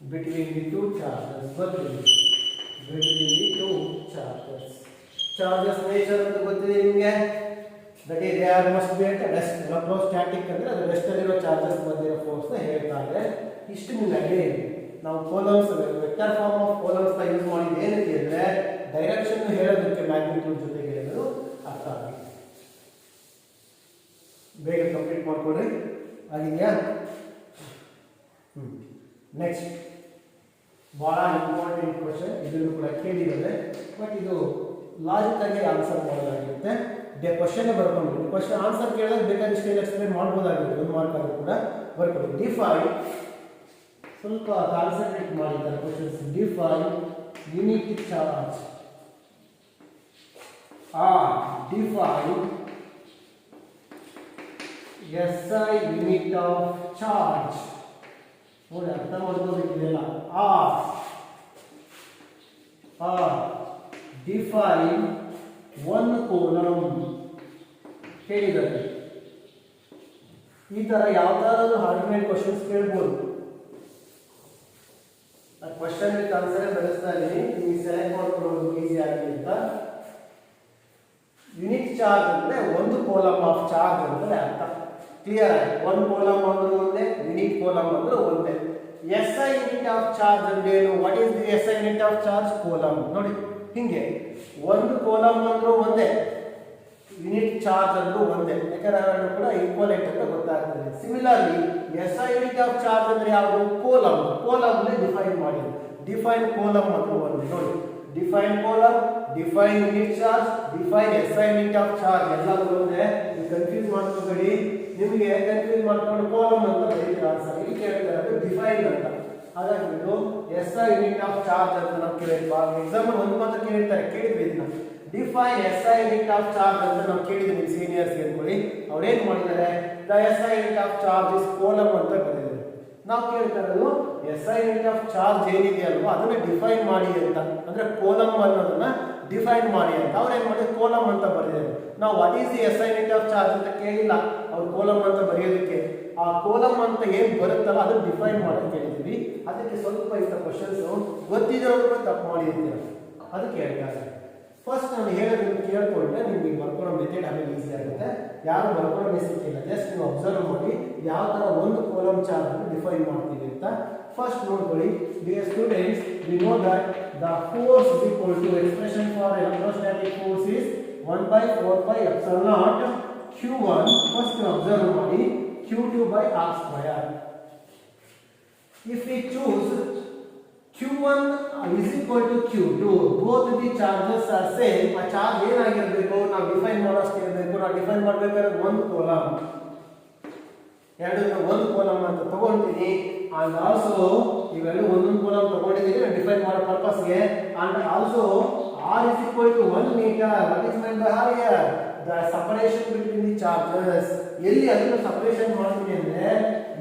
between the two charges. Between the two charges. Charges nature ಅಂತ ಗೊತ್ತಿದೆ ನಿಮಗೆ. That is, there must be at rest. Electrostatic ಅಂದ್ರೆ ಅದು rest ಅಲ್ಲಿರೋ charges ಮಧ್ಯೆ force ನ ಹೇಳ್ತಾ ಇದೆ. ಇಷ್ಟು ನಿಮಗೆ ನಾವು Coulomb's vector form of Coulomb's ನ ಯೂಸ್ ಮಾಡಿದ್ದು ಏನಕ್ಕೆ ಅಂದ್ರೆ ಡೈರೆಕ್ಷನ್ ಹೇಳೋದಕ್ಕೆ ಮ್ಯಾಗ್ನಿಟ್ಯೂಡ್ ಜೊತೆಗೆ ಹೇಳೋದು ಅರ್ಥ ಆಗಿದೆ. ಬೇಗ ಕಂಪ್ಲೀಟ್ ಮಾಡ್ಕೊಡ್ರಿ. ಆಗಿದೆಯಾ? ನೆಕ್ಸ್ಟ್ ಬಹಳ ಇಂಪಾರ್ಟೆಂಟ್ ಕ್ವಶನ್. ಇದನ್ನು ಕೂಡ ಕೇಳಿದ್ದಾರೆ, ಬಟ್ ಇದು ಲಾಜಿಕ್ ಆಗಿ ಆನ್ಸರ್ ಮಾಡೋದಾಗಿರುತ್ತೆ. ಕ್ವಶನ್ ಬರ್ಕೊಂಡು ಕ್ವಶನ್ ಆನ್ಸರ್ ಕೇಳಿದಾಗ ಬೇಕಾದ್ರೆ ಸ್ಟೇಲ್ ಎಕ್ಸ್ಪ್ಲೇನ್ ಮಾಡ್ಬೋದಾಗಿರುತ್ತೆ. 1 ಮಾರ್ಕ್ ಆದರೂ ಕೂಡ ಬರ್ಕೊಂಡು. ಡಿಫೈನ್, ಸ್ವಲ್ಪ ಕಾನ್ಸಂಟ್ರೇಟ್ ಮಾಡಿದ್ದಾರೆ questions. Define unit charge or define SI unit of charge. ನೋಡಿ ಅರ್ಥ ಮಾಡ್ಕೋಬೇಕಿದೆಲ್ಲ. ಆರ್ ಡಿಫೈನ್ 1 ಕೂಲಂಬ್ ಹೇಳಿದ್ದಾರೆ. ಈ ತರ ಯಾವ್ದಾದ್ರು ಆರ್ಗ್ಯುಮೆಂಟ್ ಕ್ವಶನ್ಸ್ ಕೇಳ್ಬೋದು. ಆ ಕ್ವಶನ್ ವಿತ್ ಆನ್ಸರ್ ಬರೆಸ್ತಾ ಇದ್ದೀನಿ, ನೀವು ಸೆಲೆಕ್ಟ್ ಮಾಡ್ಕೊಳ್ಳೋದು ಈಸಿ ಆಗಲಿ ಅಂತ. ಯೂನಿಟ್ ಚಾರ್ಜ್ ಅಂದ್ರೆ 1 ಕೂಲಂಬ್ ಆಫ್ ಚಾರ್ಜ್ ಅಂದ್ರೆ ಅರ್ಥ ಕ್ಲಿಯರ್ ಆಗಿ. 1 ಕೂಲಂಬ್ ಅಂದ್ರೆ ಒಂದೇ, ಯೂನಿಟ್ ಕೂಲಂಬ್ ಅಂದ್ರೆ ಒಂದೇ. SI ಯೂನಿಟ್ ಆಫ್ ಚಾರ್ಜ್ ಅಂದ್ರೆ ಏನು? What is the SI unit of charge? Coulomb. ನೋಡಿ ಹಿಂಗೆ 1 ಕೂಲಂಬ್ ಅಂದ್ರೂ ಒಂದೇ, ಯೂನಿಟ್ ಚಾರ್ಜ್ ಅಂದ್ರೂ ಒಂದೇ. ಯಾಕಂದ್ರೆ ಅವೆರಡು ಕೂಡ ಈಕ್ವಲೆಂಟ್ ಅಂತ ಗೊತ್ತಾಗ್ತದೆ. Similarly SI unit of charge ಅಂದ್ರೆ ಯಾವುದು? ಕೂಲಂಬ್. ಕೂಲಂಬ್ ಡಿಫೈನ್ ಮಾಡಿ. ಡಿಫೈನ್ ಕೂಲಂಬ್ ಅಂದ್ರೆ ಒಂದೇ. ನೋಡಿ define coulomb, define unit charge, define SI unit of charge ಎಲ್ಲವೂ ಒಂದೇ. ನೀವು ಕನ್ಫ್ಯೂಸ್ ಮಾಡ್ಕೋಬೇಡಿ. ನಿಮಗೆ ಕನ್ಫ್ಯೂಸ್ ಮಾಡ್ಕೊಂಡು ಕೂಲಂಬ್ ಅಂತ ಬರೀತೀರ ಆನ್ಸರ್. ಇಲ್ಲಿ ಕೇಳ್ತಾರೆ ಡಿಫೈನ್ ಅಂತ. ಹಾಗಾಗಿ ಇದು SI ಯೂನಿಟ್ ಆಫ್ ಚಾರ್ಜ್ ಅಂತ ನಾವು ಕೇಳಿದ್ವಿ. ಎಕ್ಸಾಂಪಲ್ ಒಂದು ಮಾತ್ರ ಕೇಳಿದ್ವಿ ಇದನ್ನ. Define SI unit of charge ಅಂತ ನಾವು ಕೇಳಿದ್ವಿ ಸೀನಿಯರ್ಸ್ ಅನ್ಕೊಳ್ಳಿ. ಅವ್ರು ಏನ್ ಮಾಡಿದ್ದಾರೆ? The SI unit of charge is coulomb ಅಂತ ಬರೆದಿದ್ದಾರೆ. ನಾವು ಕೇಳ್ತಾ ಇರೋದು SI ಯೂನಿಟ್ ಆಫ್ ಚಾರ್ಜ್ ಏನಿದೆ ಅಲ್ವಾ ಅದನ್ನ ಡಿಫೈನ್ ಮಾಡಿ ಅಂತ. ಅಂದ್ರೆ ಕೂಲಂಬ್ ಅನ್ನೋದನ್ನ ಡಿಫೈನ್ ಮಾಡಿ ಅಂತ ಅವ್ರು ಏನ್ ಮಾಡಿದ್ರು? ಕೂಲಂಬ್ ಅಂತ ಬರೆದಿದ್ದಾರೆ. ನಾವು what is the SI unit of charge ಅಂತ ಕೇಳಿಲ್ಲ ಅವ್ರು ಕೂಲಂಬ್ ಅಂತ ಬರೆಯೋದಕ್ಕೆ. ಆ ಕೂಲಂಬ್ ಅಂತ ಏನ್ ಬರುತ್ತಲ್ಲ ಅದನ್ನ ಡಿಫೈನ್ ಮಾಡೋದು ಕೇಳಿದ್ವಿ. ಅದಕ್ಕೆ ಸ್ವಲ್ಪ ಇಂಥ ಕ್ವಶನ್ಸ್ ಗೊತ್ತಿರೋರು ತಪ್ಪು ಮಾಡಿರ್ತೀರ, ಅದಕ್ಕೆ ಹೇಳ್ತಾರೆ. ಫಸ್ಟ್ ನಾನು ಹೇಳೋದನ್ನು ಕೇಳ್ಕೊಂಡ್ರೆ ನಿಮ್ಗೆ ಬರ್ಕೊಳ್ಳೋ ಮೆಥಡ್ ಆಮೇಲೆ ಈಸಿ ಆಗುತ್ತೆ. ಯಾರು ಬರ್ಕೊಳ್ಳೋ ಮೆಸೇಜ್ ಇಲ್ಲ, ಜಸ್ಟ್ ನೀವು ಅಬ್ಸರ್ವ್ ಮಾಡಿ ಯಾವ ತರ 1 ಕೂಲಂಬ್ ಚಾರ್ಜ್ ಅನ್ನು ಡಿಫೈನ್ ಮಾಡ್ತೀವಿ ಅಂತ. ಫಸ್ಟ್ ನೋಡ್ಕೊಳ್ಳಿ, dear students, we know that the force is equal to expression for electrostatic force is 1/4πε0 Q1. First observe ಮಾಡಿ Q2 by R square. If we choose Q1 is equal to Q2, both the charges are same. ಆ charge ಏನಾಗಿರಬೇಕು? ನಾವು define ಮಾಡೋಷ್ಟು ಇರಬೇಕು. ನಾವು define ಮಾಡಬೇಕಾದ್ರೆ 1 coulomb, ಎರಡನ್ನ 1 coulomb ಅಂತ ತಗೊಂತೀನಿ. ಅಂಡ್ ಆಲ್ಸೋ ಇವೆಲ್ಲ ಒಂದೊಂದು ಕೂಲಂಬ್ ತಗೊಂಡಿದ್ದೀವಿ ನಾನು ಡಿಫೈನ್ ಮಾಡೋ ಪರ್ಪಸ್ಗೆ. And also R is equal to 1 meter. What is meant by R here? The separation between the charges. ಎಲ್ಲಿ ಅದನ್ನು ಸಪರೇಷನ್ ಮಾಡ್ತೀನಿ ಅಂದ್ರೆ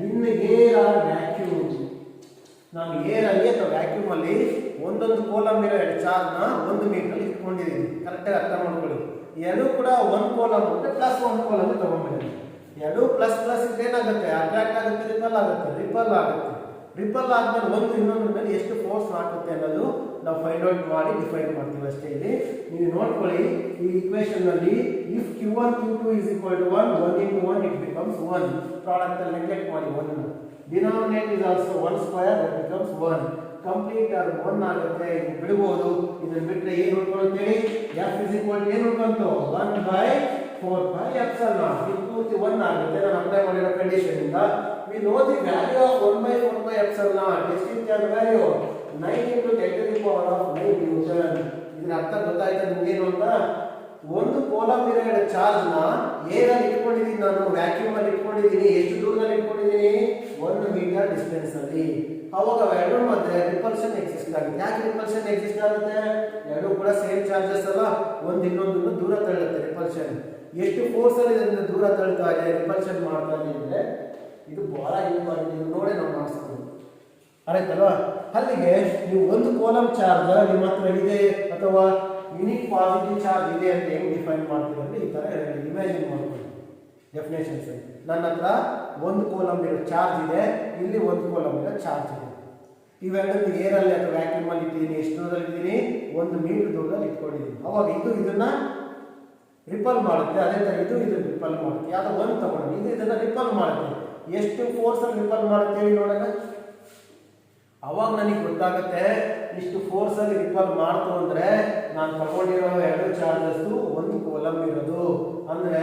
ಇನ್ ಏರ್ ಆರ್ ವ್ಯಾಕ್ಯೂಮ್. ನಾನು ಏರ್ ಅಲ್ಲಿ ಅಥವಾ ವ್ಯಾಕ್ಯೂಮ್ ಅಲ್ಲಿ ಒಂದೊಂದು ಕೂಲಂಬ್ ಇರೋ ಚಾರ್ಜ್ ನ 1 ಮೀಟರ್ ಇಟ್ಕೊಂಡಿದ್ದೀನಿ. ಕರೆಕ್ಟ್ ಆಗಿ ಅರ್ಥ ಮಾಡ್ಕೊಳ್ಳಿ. ಎರಡು ಕೂಡ 1 ಕೂಲಂಬ್ ಅಂದ್ರೆ ಪ್ಲಸ್ 1 ಕೂಲಂಬ್ ತಗೊಂಡ್ಬಿಡಿ. ಎರಡು ಪ್ಲಸ್ ಪ್ಲಸ್ ಏನಾಗುತ್ತೆ? ಅಟ್ರಾಕ್ಟ್ ಆಗುತ್ತೆ, ರಿಪಲ್ ಆಗುತ್ತೆ. ರಿಪಲ್ ಆದ್ಮೇಲೆ ಒಂದು ಇನ್ನೊಂದ್ರ ಮೇಲೆ ಎಷ್ಟು ಫೋರ್ಸ್ ಹಾಕುತ್ತೆ ಅನ್ನೋದು ನಾವು ಫೈಂಡ್ ಔಟ್ ಮಾಡಿ ಡಿಫೈನ್ ಮಾಡ್ತೀವಿ ಅಷ್ಟೇ. ಇಲ್ಲಿ ನೀವು ನೋಡ್ಕೊಳ್ಳಿ, ಈ ಇಕ್ವೇಶನ್ ಅಲ್ಲಿ if Q1 Q2 is equal to 1, 1 into 1 it becomes 1. Product ಅಲ್ಲಿ ನೆಗ್ಲೆಕ್ಟ್ ಮಾಡಿ 1. Denominator is also 1 square, that becomes 1. Complete ಆಗಿ 1 ಆಗುತ್ತೆ. ಬಿಡಬಹುದು. ಇದನ್ನ ಬಿಟ್ಟರೆ ಏನು ಉಳ್ಕೊಳ್ಳುತ್ತೆ? F is equal to ಏನು ಉಳ್ಕೊಂತು? 1/4πε0. ಇದು ಪೂರ್ತಿ 1 ಆಗುತ್ತೆ. ನಾನು ಅಪ್ಲೈ ಮಾಡಿರೋ ಕಂಡೀಷನ್ ಇಂದ we know the value of 1/4πε0. Distinct and value 9 into 10 to the power of 9 Newton. ಇದರ ಅರ್ಥ ಗೊತ್ತಾಯ್ತಾ ನಿಮಗೆ ಏನು ಅಂತ? ಒಂದು ಕೂಲಂಬ್ ಇರೋ ಚಾರ್ಜ್ ನ ಏರ್ ಅಲ್ಲಿ ಇಟ್ಕೊಂಡಿದ್ದೀನಿ, ನಾನು ವ್ಯಾಕ್ಯೂಮ್ ಅಲ್ಲಿ ಇಟ್ಕೊಂಡಿದ್ದೀನಿ. ಎಷ್ಟು ದೂರದಲ್ಲಿ ಇಟ್ಕೊಂಡಿದ್ದೀನಿ? 1 ಮೀಟರ್ ಡಿಸ್ಟೆನ್ಸ್ ಅಲ್ಲಿ. ಅವಾಗ ಎರಡು ಮಧ್ಯೆ ರಿಪಲ್ಷನ್ ಎಕ್ಸಿಸ್ಟ್ ಆಗುತ್ತೆ. ಯಾಕೆ ರಿಪಲ್ಷನ್ ಎಕ್ಸಿಸ್ಟ್ ಆಗುತ್ತೆ? ಎರಡು ಕೂಡ ಸೇಮ್ ಚಾರ್ಜಸ್ ಅಲ್ಲ, ಒಂದು ಇನ್ನೊಂದನ್ನು ದೂರ ತಳ್ಳುತ್ತೆ. ರಿಪಲ್ಷನ್ ಎಷ್ಟು ಫೋರ್ಸ್ ಅಲ್ಲಿ ಇದನ್ನ ದೂರ ತಳ್ತಾ ಇದೆ, ರಿಪಲ್ಷನ್ ಮಾಡ್ತಾ ಇದೆ ಅಂದ್ರೆ ಇದು ಬಹಳ ಇಂಪಾರ್ಟೆಂಟ್. ನೋಡಿ ನಾವು ಮಾಡಿಸ್ತೀವಿ ಅಲ್ವಾ? ಅಲ್ಲಿಗೆ ನೀವು ಒಂದು ಕೂಲಂಬ್ ಚಾರ್ಜ್ ನಿಮ್ಮ ಹತ್ರ ಇದೆ ಅಥವಾ ಯೂನಿಟ್ ಪಾಸಿಟಿವ್ ಚಾರ್ಜ್ ಇದೆ ಅಂತ ಹೆಂಗ್ ಡಿಫೈನ್ ಮಾಡ್ತೀವಿ ಅಂದ್ರೆ ಈ ತರ ಇಮ್ಯಾಜಿನ್ ಮಾಡ್ಕೊಳ್ಳಿ. ಡೆಫಿನೇಷನ್ಸ್. ನನ್ನ ಹತ್ರ ಒಂದು ಕೂಲಂಬ್ ಇರೋ ಚಾರ್ಜ್ ಇದೆ, ಇಲ್ಲಿ ಒಂದು ಕೂಲಂಬ್ ಇರೋ ಚಾರ್ಜ್ ಇದೆ. ಇವೆರಡನ್ನು ಏರಲ್ಲಿ ಅಥವಾ ವ್ಯಾಕ್ಯೂಮ್ ಅಲ್ಲಿ ಇಟ್ಟಿದ್ದೀನಿ, ಎಷ್ಟು ದೂರದಲ್ಲಿ ಇದ್ದೀನಿ, 1 ಮೀಟರ್ ದೂರದಲ್ಲಿ ಇಟ್ಕೊಂಡಿದ್ದೀನಿ. ಅವಾಗ ಇದು ಇದನ್ನ ರಿಪಲ್ ಮಾಡುತ್ತೆ, ಅದೇ ತರ ಇದು ಇದನ್ನ ರಿಪಲ್ ಮಾಡುತ್ತೆ. ಯಾವ್ದೋ ಒಂದು ತಗೊಂಡು ಇದು ಇದನ್ನ ರಿಪಲ್ ಮಾಡುತ್ತೆ. ಎಷ್ಟು ಫೋರ್ಸ್ ಅಲ್ಲಿ ರಿಪಲ್ ಮಾಡುತ್ತೆ ಹೇಳಿ ನೋಡೋಣ. ಅವಾಗ ನನಗೆ ಗೊತ್ತಾಗುತ್ತೆ ಇಷ್ಟು ಫೋರ್ಸ್ ಅಲ್ಲಿ ರಿಪಲ್ ಮಾಡ್ತು ಅಂದ್ರೆ ನಾನು ತಗೊಂಡಿರೋ ಎರಡು ಚಾರ್ಜಸ್ ಒಂದು ಕೂಲಂಬ್ ಇರೋದು, ಅಂದ್ರೆ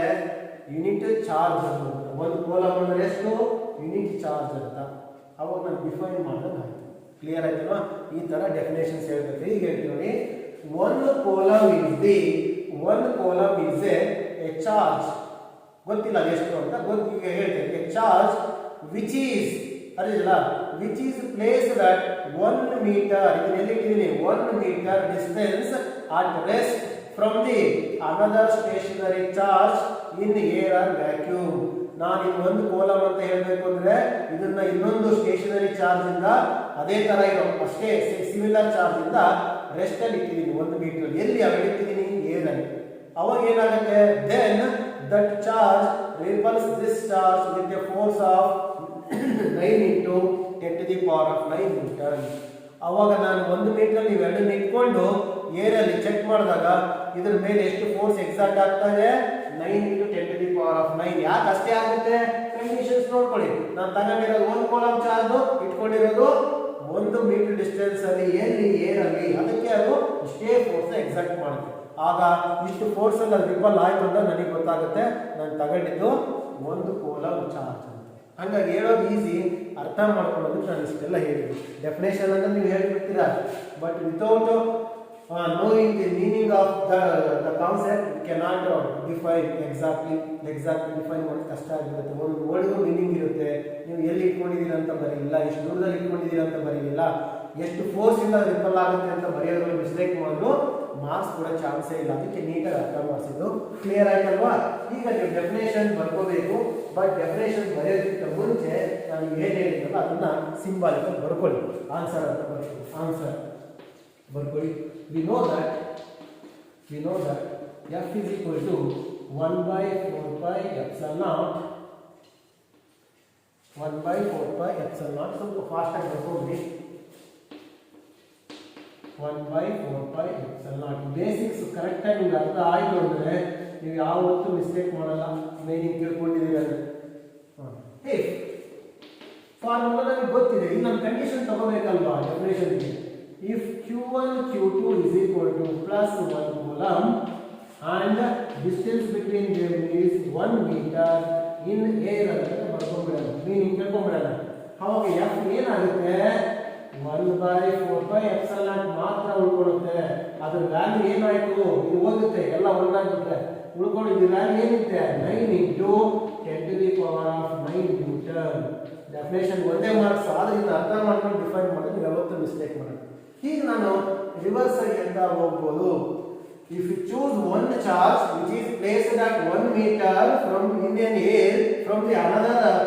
ಯೂನಿಟ್ ಚಾರ್ಜ್ ಅಂತ. ಒಂದು ಕೂಲಂಬ್ ಅಂದ್ರೆ ಎಷ್ಟು, ಯೂನಿಟ್ ಚಾರ್ಜ್ ಅಂತ. ಅವಾಗ ನಾನು ಡಿಫೈನ್ ಮಾಡಿದ್ರೆ ಆಯ್ತು. ಕ್ಲಿಯರ್ ಆಯ್ತಲ್ವಾ? ಈ ತರ ಡೆಫಿನೇಷನ್ಸ್ ಹೇಳ್ಬೇಕು. ಈಗ ಹೇಳ್ತೀವಿ ನೋಡಿ, ಒಂದು ಕೂಲಂಬ್ ಈಸ್ ಎ ಚಾರ್ಜ್. ಗೊತ್ತಿಲ್ಲ ಎಷ್ಟು ಅಂತ, ಈಗ ಹೇಳ್ತೇನೆ. A charge which is which is placed at 1 meter, ಇದರಲ್ಲಿ 1 meter distance at rest from the another stationary charge in air or vacuum. ನಾನು ಇದು ಒಂದು ಕೂಲಂಬ್ ಅಂತ ಹೇಳಬೇಕು ಅಂದ್ರೆ ಇದನ್ನ ಇನ್ನೊಂದು ಸ್ಟೇಷನರಿ ಚಾರ್ಜ್ ಇಂದ ಅದೇ ತರ ಇರೋ ಅಷ್ಟೇ ಸಿಮಿಲರ್ ಚಾರ್ಜ್ ಇಂದ ರೆಸ್ಟ್ ಅಲ್ಲಿ ಇಟ್ಟಿದ್ದೀನಿ 1 ಮೀಟರ್. ಎಲ್ಲಿ ಅವಾಗ ಇಟ್ಟಿದ್ದೀನಿ, ಏರ್ ಅಲ್ಲಿ. ಅವಾಗ ಏನಾಗುತ್ತೆ, then that charge repels this charge with a force of 9 into 10 to the power of 9 Newton. ಅವಾಗ ನಾನು 1 ಮೀಟರ್ ಇವೆರಡನ್ನ ಇಟ್ಕೊಂಡು ಏರಲ್ಲಿ ಚೆಕ್ ಮಾಡಿದಾಗ ಇದ್ರ ಮೇಲೆ ಎಷ್ಟು ಫೋರ್ಸ್ ಎಕ್ಸಾಕ್ಟ್ ಆಗ್ತಾ ಇದೆ, 9 into 10 to the power of 9. ಯಾಕೆ ಅಷ್ಟೇ ಆಗುತ್ತೆ, ಕಂಡೀಷನ್ಸ್ ನೋಡ್ಕೊಳ್ಳಿ. ನಾನು ತಗೊಂಡಿರೋದು ಒಂದು ಕೂಲಂಬ್ ಚಾರ್ಜ್, ಇಟ್ಕೊಂಡಿರೋದು 1 ಮೀಟರ್ ಡಿಸ್ಟೆನ್ಸ್ ಅಲ್ಲಿ, ಎಲ್ಲಿ ಏರಲ್ಲಿ, ಅದಕ್ಕೆ ಅದು ಇಷ್ಟೇ ಫೋರ್ಸ್ ಎಕ್ಸಾಕ್ಟ್ ಮಾಡುತ್ತೆ. ಆಗ ಇಷ್ಟು ಫೋರ್ಸ್ ಅಲ್ಲಿ ರಿಪಲ್ ಆಯ್ತು ಅಂತ ನನಗೆ ಗೊತ್ತಾಗುತ್ತೆ ನಾನು ತಗೊಂಡಿದ್ದು ಒಂದು ಕೂಲಂಬ್ ಚಾರ್ಜ್ ಅಂತ. ಹಂಗಾಗಿ ಹೇಳೋದು ಈಸಿ, ಅರ್ಥ ಮಾಡ್ಕೊಳ್ಳೋದಕ್ಕೆ ನಾನು ಇಷ್ಟೆಲ್ಲ ಹೇಳಿದ್ದೆ. ಡೆಫಿನೇಷನ್ ಅಂದ್ರೆ ನೀವು ಹೇಳ್ಬಿಡ್ತೀರಾ, but without knowing the meaning of the concept you cannot define exactly define ಮಾಡೋದು ಕಷ್ಟ ಆಗಿರುತ್ತೆ. ಒಂದು ವರ್ಡ್ಗೂ ಮೀನಿಂಗ್ ಇರುತ್ತೆ. ನೀವು ಎಲ್ಲಿ ಇಟ್ಕೊಂಡಿದ್ದೀರಾ ಅಂತ ಬರೀಲ್ಲ, ಎಷ್ಟು ದೂರದಲ್ಲಿ ಇಟ್ಕೊಂಡಿದ್ದೀರಾ ಅಂತ ಬರೀಲಿಲ್ಲ, ಎಷ್ಟು ಫೋರ್ಸ್ ಇಂದ ರಿಪಲ್ ಆಗುತ್ತೆ ಅಂತ ಬರೆಯೋದ್ರಲ್ಲಿ ಮಿಸ್ಟೇಕ್ ಮಾಡಿದ್ರು ಮಾರ್ಕ್ಸ್ ಕೂಡ ಚಾನ್ಸೇ ಇಲ್ಲ. ಅದಕ್ಕೆ ನೀಟಾಗಿ ಅರ್ಥ ಮಾಡಿಸಿದ್ದು. ಕ್ಲಿಯರ್ ಆಯ್ತಲ್ವಾ? ಈಗ ನೀವು ಡೆಫಿನೇಷನ್ ಬರ್ಕೋಬೇಕು, ಬಟ್ ಡೆಫಿನೇಷನ್ ಬರೆಯೋದಕ್ಕಿಂತ ಮುಂಚೆ ನಾನು ಏನು ಹೇಳಿದ್ರಲ್ಲ ಅದನ್ನ ಸಿಂಬಾಲಿಕ್ ಬರ್ಕೊಳ್ಳಿ. ಆನ್ಸರ್ ಅಂತ ಬರ್ಕೊಳ್ಳಿ. ಆನ್ಸರ್ ಬರ್ಕೊಳ್ಳಿ. we know that F is equal to 1 by 4 pi epsilon naught, 1 by 4 pi epsilon naught. ಸ್ವಲ್ಪ ಫಾಸ್ಟ್ ಆಗಿ ಬರ್ಕೊಳ್ಳಿ. 1 by 4 pi epsilon naught. Basics correct ಆಗಿ ನಿಮ್ಗೆ ಅರ್ಥ ಆಯ್ತು ಅಂದ್ರೆ ನೀವು ಯಾವತ್ತೂ ಮಿಸ್ಟೇಕ್ ಮಾಡಲ್ಲ. ಮೀನಿಂಗ್ ತಿಳ್ಕೊಂಡಿದ್ದೀರಿ ಅಂದ್ರೆ ಫಾರ್ಮುಲಾ ನನಗೆ ಗೊತ್ತಿದೆ. ಈಗ ನಮ್ಮ condition ತಗೋಬೇಕಲ್ವಾ ಡೆಫಿನೇಷನ್ಗೆ. If Q1 Q2 is equal to plus 1 coulomb and distance between them is 1 meter in air ಅಂತ ಬರ್ಕೊಂಡ್ಬಿಡೋಣ. ಮೀನಿಂಗ್ ತಿಳ್ಕೊಂಡ್ಬಿಡೋಣ. ಅವಾಗ F ಏನಾಗುತ್ತೆ, 1 by 4 pi epsilon naught ಮಾತ್ರ ಉಳ್ಕೊಳ್ಳುತ್ತೆ. ಅದ್ರ ವ್ಯಾಲ್ಯೂ ಏನಾಯ್ತು, ಇದು ಹೋಗುತ್ತೆ, ಎಲ್ಲ ಒಂದಾಗುತ್ತೆ. ಉಳ್ಕೊಂಡಿದ್ದ ವ್ಯಾಲ್ಯೂ ಏನಿರುತ್ತೆ, 9 into 10 to the power of 9 Newton. Definition ಒಂದೇ ಮಾರ್ಕ್ಸ್, ಆದ್ರೆ ಇದನ್ನ ಅರ್ಥ ಮಾಡ್ಕೊಂಡು ಡಿಫೈನ್ ಮಾಡೋದು ನೀವು ಯಾವತ್ತೂ ಮಿಸ್ಟೇಕ್ ಮಾಡೋದು. ಈಗ ನಾನು ರಿವರ್ಸ್ ಆಗಿ ಅಂತ ಹೋಗ್ಬೋದು. If you choose one charge which is placed at 1 metre from in an air from the another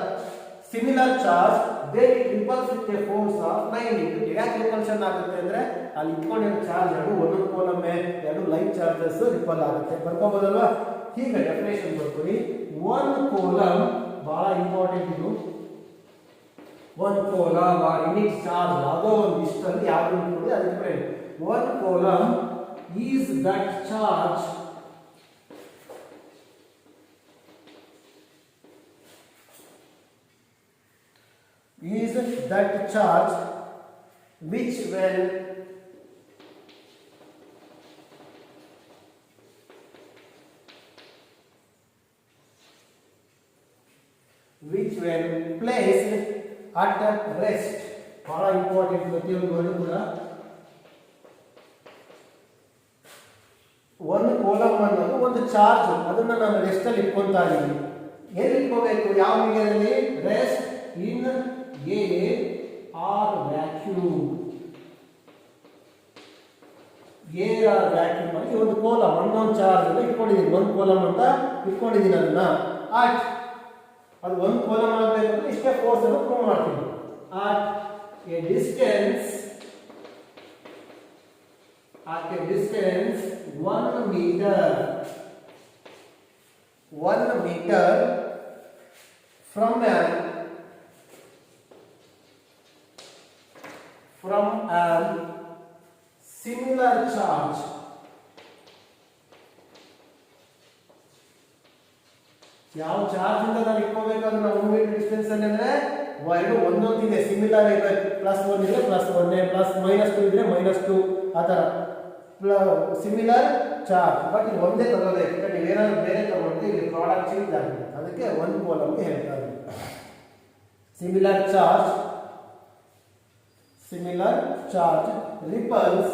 similar charge, then it repels with a force of 9 into 10. ಯಾಕೆ ರಿಪಲ್ಷನ್ ಆಗುತ್ತೆ ಅಂದ್ರೆ ಅಲ್ಲಿ ಇಟ್ಕೊಂಡಿರೋ ಚಾರ್ಜ್ ಎರಡು ಒಂದೊಂದು ಕೂಲಂಬ್ ಎರಡು ಲೈಟ್ ಚಾರ್ಜಸ್ ರಿಪಲ್ ಆಗುತ್ತೆ. ಬರ್ಕೋಬೋದಲ್ವಾ? ಈಗ definition ಬರ್ಕೊಳ್ಳಿ. ಒಂದು ಕೂಲಂಬ್ ಬಹಳ ಇಂಪಾರ್ಟೆಂಟ್. ಇದು ಒಂದು ಕೂಲಂಬ್ ಯೂನಿಟ್ ಚಾರ್ಜ್ ಯಾವುದೋ ಒಂದು ಇಷ್ಟಲ್ಲಿ ಯಾವುದು ನೋಡಿ ಅದಕ್ಕೆ ಒಂದು coulomb is that charge which when placed at rest. ಬಹಳ ಇಂಪಾರ್ಟೆಂಟ್ ಪ್ರತಿಯೊಂದು ವರ್ಡ್ ಕೂಡ. ಒಂದು ಕೂಲಂಬ್ ಅನ್ನೋದು ಒಂದು ಚಾರ್ಜ್, ಅದನ್ನ ನಾನು ರೆಸ್ಟ್ ಅಲ್ಲಿ ಇಟ್ಕೊಂತಾ ಇದ್ದೀನಿ. ಎಲ್ಲಿ ಇಟ್ಕೋಬೇಕು, ಯಾವ ಮೀಡಿಯಾದಲ್ಲಿ, rest in air or vacuum. Air or vacuum ಅಲ್ಲಿ ಒಂದು ಕೂಲಂಬ್ ಒಂದೊಂದು ಚಾರ್ಜ್ ಅನ್ನು ಇಟ್ಕೊಂಡಿದ್ದೀನಿ. ಒಂದು ಕೂಲಂಬ್ ಅಂತ ಇಟ್ಕೊಂಡಿದ್ದೀನಿ. ಅದನ್ನ ಅದು ಒಂದು ಕೂಲಂಬ್ ಆಗಬೇಕು ಅಂದ್ರೆ ಇಷ್ಟೇ ಫೋರ್ಸ್ ಅನ್ನು ಪ್ರೂವ್ ಮಾಡ್ತೀನಿ. at a distance 1 meter from an similar charge ಯಾವ ಚಾರ್ಜ್ ಇಂದ ನಾನು ಇಟ್ಕೋಬೇಕಾದ್ರೆ ನಾವು 1 ಮೀಟರ್ ಡಿಸ್ಟೆನ್ಸ್ ಅಲ್ಲಿ ಅಂದ್ರೆ ಎರಡು ಒಂದೊಂದಿದೆ ಸಿಮಿಲರ್ ಇರಬೇಕು +1 ಇದ್ರೆ +1 ಪ್ಲಸ್ -2 ಇದ್ರೆ -2 ಆ ತರ ಸಿಮಿಲರ್ ಚಾರ್ಜ್ ಬಟ್ ಇದು ಒಂದೇ ತಗೋಬೇಕು ನೀವು ಏನಾದ್ರು ಬೇರೆ ತಗೊಂಡ್ರೆ ಇಲ್ಲಿ ಪ್ರಾಡಕ್ಟ್ ಚೇಂಜ್ ಆಗುತ್ತೆ ಅದಕ್ಕೆ ಒಂದು ಕಾಲಮ್ಗೆ ಹೇಳ್ತಾರೆ similar charge repels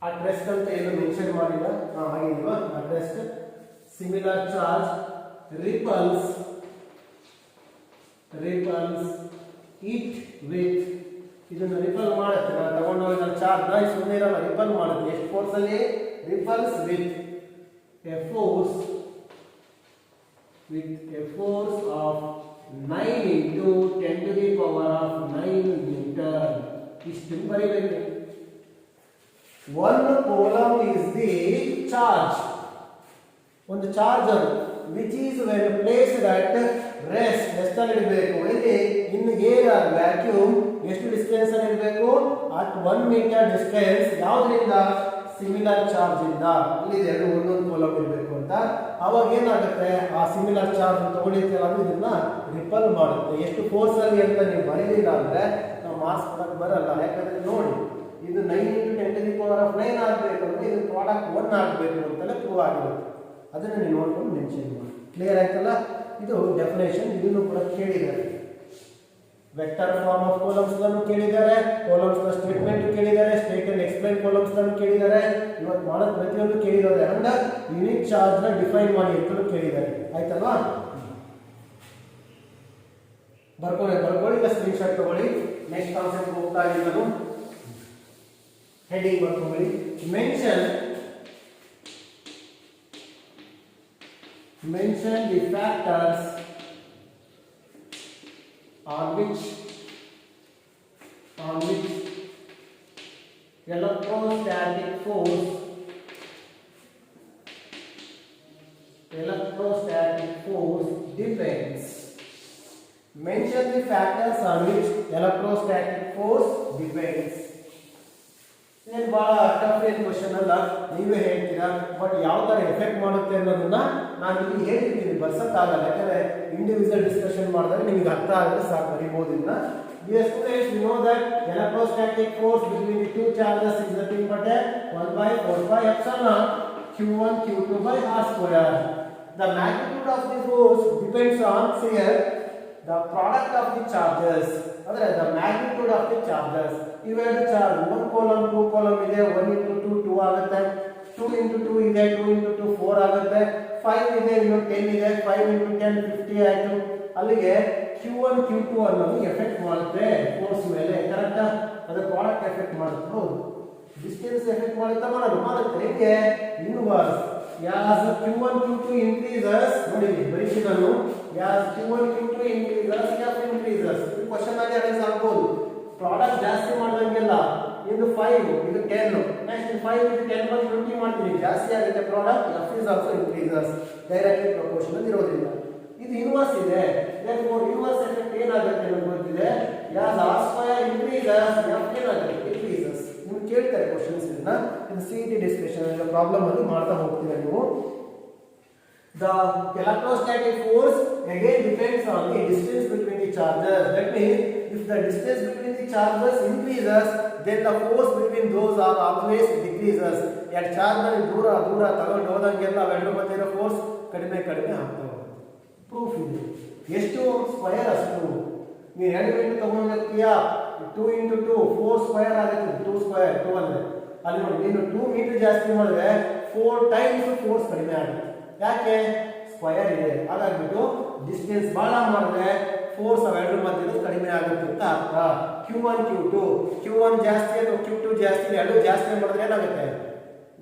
at rest ಅಂತ ಏನು ಮೆನ್ಷನ್ ಮಾಡಿಲ್ಲ ಹಾಗಿಲ್ವಾ at rest similar charge repulse it with ಇದನ್ನ ರಿಪಲ್ ಮಾಡುತ್ತೆ ನಾನು ತಗೊಂಡೋಗಿರೋ ಚಾರ್ಜ್ ನ ಸುಮ್ಮನೆ ಇರಲ್ಲ ರಿಪಲ್ ಮಾಡುತ್ತೆ ಎಷ್ಟು ಫೋರ್ಸ್ ಅಲ್ಲಿ repels with a force of 9 into 10 to the power of 9 Newton ಇಷ್ಟು ಬರೀಬೇಕು one coulomb is the charge ಒಂದು charger which is when placed at rest ಅಲ್ಲಿ ಇಡಬೇಕು ಇಲ್ಲಿ ಇನ್ ಏರ್ ಆರ್ ವ್ಯಾಕ್ಯೂಮ್ ಎಷ್ಟು ಡಿಸ್ಟೆನ್ಸ್ ಅಲ್ಲಿ ಇಡಬೇಕು at 1 meter distance ಯಾವುದರಿಂದ ಸಿಮಿಲರ್ ಚಾರ್ಜ್ ಇಂದ ಇಲ್ಲಿ ಎರಡು ಒಂದೊಂದು ಕೋಲಮ್ ಇರಬೇಕು ಅಂತ ಅವಾಗ ಏನಾಗುತ್ತೆ ಆ ಸಿಮಿಲರ್ ಚಾರ್ಜ್ ತಗೊಳ್ಳಿಕ್ಕೆ ಅದು ಇದನ್ನ ರಿಪಲ್ ಮಾಡುತ್ತೆ ಎಷ್ಟು ಫೋರ್ಸ್ ಅಲ್ಲಿ ಅಂತ ನೀವು ಬರೀಲಿಲ್ಲ ಅಂದ್ರೆ ನಾವು ಮಾರ್ಕ್ಸ್ ಕೊಡಕ್ಕೆ ಬರಲ್ಲ ಯಾಕಂದ್ರೆ ನೋಡಿ ಇದು 9 into 10 to the power of 9 ಆಗಬೇಕು ಅಂದ್ರೆ ಇದು ಪ್ರಾಡಕ್ಟ್ 1 ಆಗಬೇಕು ಅಂತಲೇ ಪ್ರೂವ್ ಆಗಿರುತ್ತೆ ಅದನ್ನ ನೀವು ನೋಡ್ಕೊಂಡು ಮೆನ್ಷನ್ ಮಾಡಿ ಕ್ಲಿಯರ್ ಆಯ್ತಲ್ಲ ಇದು ಡೆಫಿನೇಷನ್ ಇದನ್ನು ಕೂಡ ಕೇಳಿದ್ದಾರೆ ವೆಕ್ಟರ್ ಫಾರ್ಮ್ ಆಫ್ ಕಾಲಮ್ಸ್ ಗಳನ್ನು ಕೇಳಿದ್ದಾರೆ ಕಾಲಮ್ಸ್ ನ ಸ್ಟೇಟ್ಮೆಂಟ್ ಕೇಳಿದ್ದಾರೆ ಸ್ಟೇಟ್ ಅಂಡ್ ಎಕ್ಸ್ಪ್ಲೈನ್ ಕಾಲಮ್ಸ್ ಗಳನ್ನು ಕೇಳಿದ್ದಾರೆ ಇವತ್ತು ಮಾಡೋದು ಪ್ರತಿಯೊಂದು ಕೇಳಿದ್ದಾರೆ ಅಂಡ್ ಯೂನಿಟ್ ಚಾರ್ಜ್ ನ ಡಿಫೈನ್ ಮಾಡಿ ಅಂತ ಕೇಳಿದ್ದಾರೆ ಆಯ್ತಲ್ವಾ ಬರ್ಕೊಳ್ಳಿ ಇಲ್ಲ ಸ್ಕ್ರೀನ್ ಶಾಟ್ ತಗೊಳ್ಳಿ ನೆಕ್ಸ್ಟ್ ಕಾನ್ಸೆಪ್ಟ್ ಹೋಗ್ತಾ ಇದ್ದೀನಿ ಹೆಡಿಂಗ್ ಬರ್ಕೊಳ್ಳಿ mention the factors on which electrostatic force depends. Mention the factors on which electrostatic force depends. ಇದು ಬಹಳ ಟಫ್ ಏನ್ ಕ್ವಶನ್ ಅಲ್ಲ ನೀವೇ ಹೇಳ್ತೀರಾ ಬಟ್ ಯಾವ ತರ ಎಫೆಕ್ಟ್ ಮಾಡುತ್ತೆ ಅನ್ನೋದನ್ನ ನಾನು ಇಲ್ಲಿ ಹೇಳ್ತೀನಿ ಬರ್ಸಕ್ಕಾಗಲ್ಲ ಯಾಕಂದ್ರೆ ಇಂಡಿವಿಜುವಲ್ ಡಿಸ್ಕಷನ್ ಮಾಡಿದ್ರೆ ನಿಮಗೆ ಅರ್ಥ ಆಗುತ್ತೆ ಸಾಕು ಬರೀಬಹುದು ಇದನ್ನ Dear students, you know that electrostatic force between the two charges is nothing but 1/4π q1 q2 by r square. The magnitude of the force depends on here the product of the charges. Adre the magnitude of the charges. ಇವೆರಡು charge 1 column 2 column ಇದೆ 1 into 2 2 ಆಗುತ್ತೆ 2 into 2 ಇದೆ 2 into 2 4 ಆಗುತ್ತೆ 5 ಇದೆ ಇನ್ನು 10 ಇದೆ 5 into 10 50 ಆಯ್ತು ಅಲ್ಲಿಗೆ q1 q2 ಅನ್ನೋದು ಎಫೆಕ್ಟ್ ಮಾಡುತ್ತೆ ಫೋರ್ಸ್ ಮೇಲೆ ಕರೆಕ್ಟಾ ಅದು ಪ್ರಾಡಕ್ಟ್ ಎಫೆಕ್ಟ್ ಮಾಡುತ್ತೆ ಹೌದು ಡಿಸ್ಟೆನ್ಸ್ ಎಫೆಕ್ಟ್ ಮಾಡುತ್ತೆ ಹೇಗೆ inverse as q1 q2 increases ನೋಡಿ ಬರೀತೀನಿ ನಾನು as q1 q2 increases f increases ಈ ಕ್ವೆಶ್ಚನ್ ಆಗಿ ಅರೇಂಜ್ ಆಗಬಹುದು ಪ್ರಾಡಕ್ಟ್ ಜಾಸ್ತಿ ಮಾಡಿದಂಗೆಲ್ಲ ಇದು 5 ಇದು 10 ನೆಕ್ಸ್ಟ್ 5 ಇದು 10 ಬಂದು 20 ಮಾಡ್ತೀನಿ ಜಾಸ್ತಿ ಆಗುತ್ತೆ product f is also increases directly proportional ಇರೋದಿಲ್ಲ ಇದು ಇನ್ವರ್ಸ್ ಇದೆ therefore ಇನ್ವರ್ಸ್ ಎಫೆಕ್ಟ್ ಏನಾಗುತ್ತೆ ಅಂತ ಗೊತ್ತಿದೆ as r square increases f ಏನಾಗುತ್ತೆ decreases ನೀವು ಕೇಳ್ತಾರೆ ಕ್ವೆಶ್ಚನ್ಸ್ ಇದನ್ನ ಇದು ಸಿಇಟಿ ಡಿಸ್ಕಷನ್ ಪ್ರಾಬ್ಲಮ್ ಅಲ್ಲಿ ಮಾಡ್ತಾ ಹೋಗ್ತೀರಾ ನೀವು The electrostatic force again depends on the distance between the charges. That means if the distance between the charges increases, then the force between those are always decreases. At charge ನಲ್ಲಿ ದೂರ ತಗೊಂಡು ಹೋದಂಗೆಲ್ಲ ಅವೆರಡು ಮಧ್ಯೆ ಇರೋ ಫೋರ್ಸ್ ಕಡಿಮೆ ಆಗ್ತಾ ಹೋಗುತ್ತೆ. Proof ಇದೆ. ಎಷ್ಟು ಸ್ಕ್ವೇರ್ ಅಷ್ಟು. ನೀವು 2 ಮೀಟರ್ ತಗೊಂಡಿರ್ತೀಯಾ 2 into 2 4 ಸ್ಕ್ವೇರ್ ಆಗುತ್ತೆ 2 ಸ್ಕ್ವೇರ್ 200. ಅಲ್ಲಿ ನೋಡಿ ನೀನು 2 ಮೀಟರ್ ಜಾಸ್ತಿ ಮಾಡಿದ್ರೆ 4 ಟೈಮ್ಸ್ ಫೋರ್ಸ್ ಕಡಿಮೆ ಆಗುತ್ತೆ. ಯಾಕೆ ಸ್ಕ್ವೇರ್ ಇದೆ ಹಾಗಾಗ್ಬಿಟ್ಟು ಡಿಸ್ಟೆನ್ಸ್ ಬಹಳ ಮಾಡಿದ್ರೆ ಫೋರ್ಸ್ ಅವೆರಡು ಮಧ್ಯೆ ಕಡಿಮೆ ಆಗುತ್ತೆ ಅಂತ ಅರ್ಥ q1 q1 ಜಾಸ್ತಿ ಅಥವಾ q2 ಜಾಸ್ತಿ ಎರಡು ಜಾಸ್ತಿ ಮಾಡಿದ್ರೆ ಏನಾಗುತ್ತೆ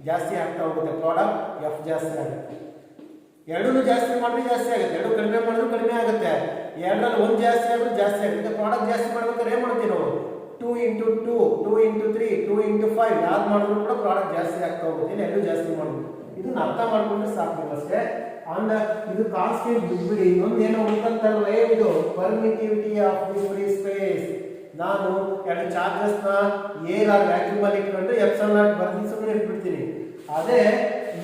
ಜಾಸ್ತಿ ಆಗ್ತಾ ಹೋಗುತ್ತೆ ಪ್ರಾಡಕ್ಟ್ f ಜಾಸ್ತಿ ಆಗುತ್ತೆ ಎರಡನ್ನೂ ಜಾಸ್ತಿ ಮಾಡಿದ್ರೆ ಜಾಸ್ತಿ ಆಗುತ್ತೆ ಎರಡು ಕಡಿಮೆ ಮಾಡಿದ್ರು ಕಡಿಮೆ ಆಗುತ್ತೆ ಎರಡರಲ್ಲಿ ಒಂದು ಜಾಸ್ತಿ ಆದ್ರೂ ಜಾಸ್ತಿ ಆಗುತ್ತೆ ಪ್ರಾಡಕ್ಟ್ ಜಾಸ್ತಿ ಮಾಡ್ಬೇಕಾದ್ರೆ ಏನು ಮಾಡ್ತೀವಿ ನಾವು 2 into 2 2 into 3 2 into 5 ಯಾವ್ದು ಮಾಡಿದ್ರು ಕೂಡ ಪ್ರಾಡಕ್ಟ್ ಜಾಸ್ತಿ ಆಗ್ತಾ ಹೋಗುತ್ತೆ ಎರಡು ಜಾಸ್ತಿ ಮಾಡ್ಬೋದು ಇದನ್ನ ಅರ್ಥ ಮಾಡ್ಕೊಂಡ್ರೆ ಸಾಕು ಅಷ್ಟೇ ಅಂಡ್ ಇದು ಕಾನ್ಸ್ಟೆಂಟ್ ಬಿಟ್ಬಿಡಿ ಇನ್ನೊಂದು ಏನೋ ಉಳ್ಕಂತಲ್ವ ಏನಿದು permittivity of the free space. ನಾನು ಎರಡು ಚಾರ್ಜಸ್ ನ ಏರ್ ಆರ್ ವ್ಯಾಕ್ಯೂಮ್ ಅಲ್ಲಿ ಇಟ್ಕೊಂಡು ಎಪ್ಸಲ್ ನಾಟ್ ಬರ್ದು ಸುಮ್ಮನೆ ಇಟ್ಬಿಡ್ತೀನಿ. ಅದೇ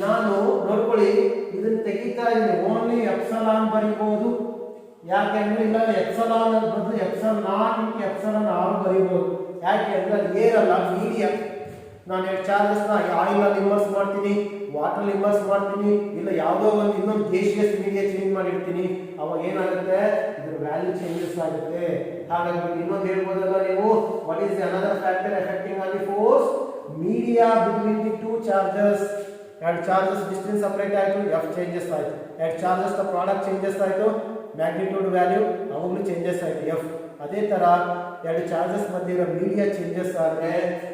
ನಾನು ನೋಡ್ಕೊಳ್ಳಿ ಇದನ್ನ ತೆಗಿತಾ ಇದ್ದೀನಿ ಓನ್ಲಿ ಎಪ್ಸಲಾನ್ ಬರೀಬಹುದು. ಯಾಕೆಂದ್ರೆ ಇಲ್ಲ ಎಪ್ಸಲಾನ್ ಅಂತ ಬದಲು epsilon naught into epsilon R ಬರೀಬಹುದು. ಯಾಕೆ ಅಂದ್ರೆ ಅದು ಏರ್ ಅಲ್ಲ ಮೀಡಿಯಂ. ನಾನು ಎರಡು ಚಾರ್ಜಸ್ ನ ಆಯಿಲ್ ಅಲ್ಲಿ ಇಮರ್ಸ್ ಮಾಡ್ತೀನಿ, ವಾಟರ್ ಇಮರ್ಸ್ ಮಾಡ್ತೀನಿ, ಇಲ್ಲ ಯಾವುದೋ ಒಂದು ಇನ್ನೊಂದು ಗೇಷಿಯಸ್ ಮೀಡಿಯಾ ಚೇಂಜ್ ಮಾಡಿರ್ತೀನಿ. ಅವಾಗ ಏನಾಗುತ್ತೆ ಇದ್ರ ವ್ಯಾಲ್ಯೂ ಚೇಂಜಸ್ ಆಗುತ್ತೆ. ಹಾಗಾಗಿ ಇನ್ನೊಂದು ಹೇಳ್ಬೋದಲ್ಲ ನೀವು what is the another factor affecting on the force media between the two charges. ಎರಡು ಚಾರ್ಜಸ್ ಡಿಸ್ಟೆನ್ಸ್ ಸಪರೇಟ್ ಆಯಿತು, ಎಫ್ ಚೇಂಜಸ್ ಆಯಿತು. ಎರಡು ಚಾರ್ಜಸ್ ದ ಪ್ರಾಡಕ್ಟ್ ಚೇಂಜಸ್ ಆಯಿತು, ಮ್ಯಾಗ್ನಿಟ್ಯೂಡ್ ವ್ಯಾಲ್ಯೂ ಅವಾಗಲೂ ಚೇಂಜಸ್ ಆಯಿತು ಎಫ್. ಅದೇ ತರ ಎರಡು ಚಾರ್ಜಸ್ ಮಧ್ಯೆ ಇರೋ ಮೀಡಿಯಾ ಚೇಂಜಸ್ ಆದರೆ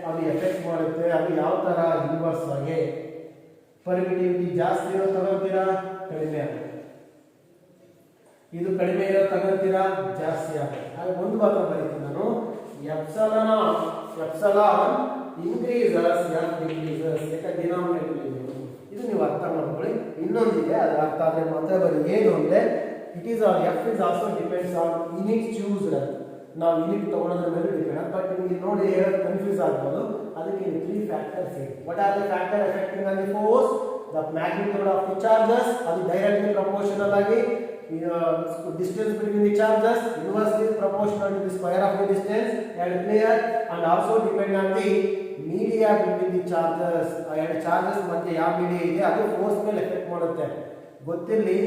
ಅದು ಎಫೆಕ್ಟ್ ಮಾಡುತ್ತೆ. ಅದು ಯಾವ ತರ ಇನ್ವರ್ಸ್ ಆಗಿ ಪರ್ಮಿಟಿವಿಟಿ ಜಾಸ್ತಿ ಇರೋ ತಗೋತೀರಾ ಕಡಿಮೆ ಆಗುತ್ತೆ, ಇದು ಕಡಿಮೆ ಇರೋ ತಗೋತೀರಾ ಜಾಸ್ತಿ ಆಗುತ್ತೆ. ಹಾಗೆ ಒಂದು ಮಾತ್ರ ಬರೀತೀನಿ ನಾನು ಎಪ್ಸಲಾನ್ ಇನ್ಕ್ರೀಸಸ್ ಎಫ್ ಡಿಕ್ರೀಸಸ್. ಯಾಕೆ ಡಿನಾಮಿನೇಟರ್ ಇದು ನೀವು ಅರ್ಥ ಮಾಡ್ಕೊಳ್ಳಿ. ಇನ್ನೊಂದಿದೆ ಅದು ಅರ್ಥ ಆದರೆ ಮಾತ್ರ ಬರೀ ಏನು ಅಂದರೆ it is or F is also depends on unit choosed. ನಾವು ಯೂನಿಟ್ ತಗೊಳ್ಳೋದ್ರ ಮೇಲೆ ಡಿಪೆಂಡ್. ಬಟ್ ನಿಮಗೆ ನೋಡಿ ಹೇಳೋದು ಕನ್ಫ್ಯೂಸ್ ಆಗ್ಬೋದು. ಅದಕ್ಕೆ 3 ಫ್ಯಾಕ್ಟರ್ಸ್ ಇದೆ. What are the factor affecting on the force? The magnitude of the charges, ಅದು ಡೈರೆಕ್ಟ್ಲಿ ಪ್ರಪೋರ್ಷನಲ್ ಆಗಿ distance between the charges inversely proportional to the square of the distance and clear, and also depend on the media between the charges. ಎರಡು charges ಮಧ್ಯೆ ಯಾವ media ಇದೆ ಅದು force ಮೇಲೆ effect ಮಾಡುತ್ತೆ. ಗೊತ್ತಿರಲಿ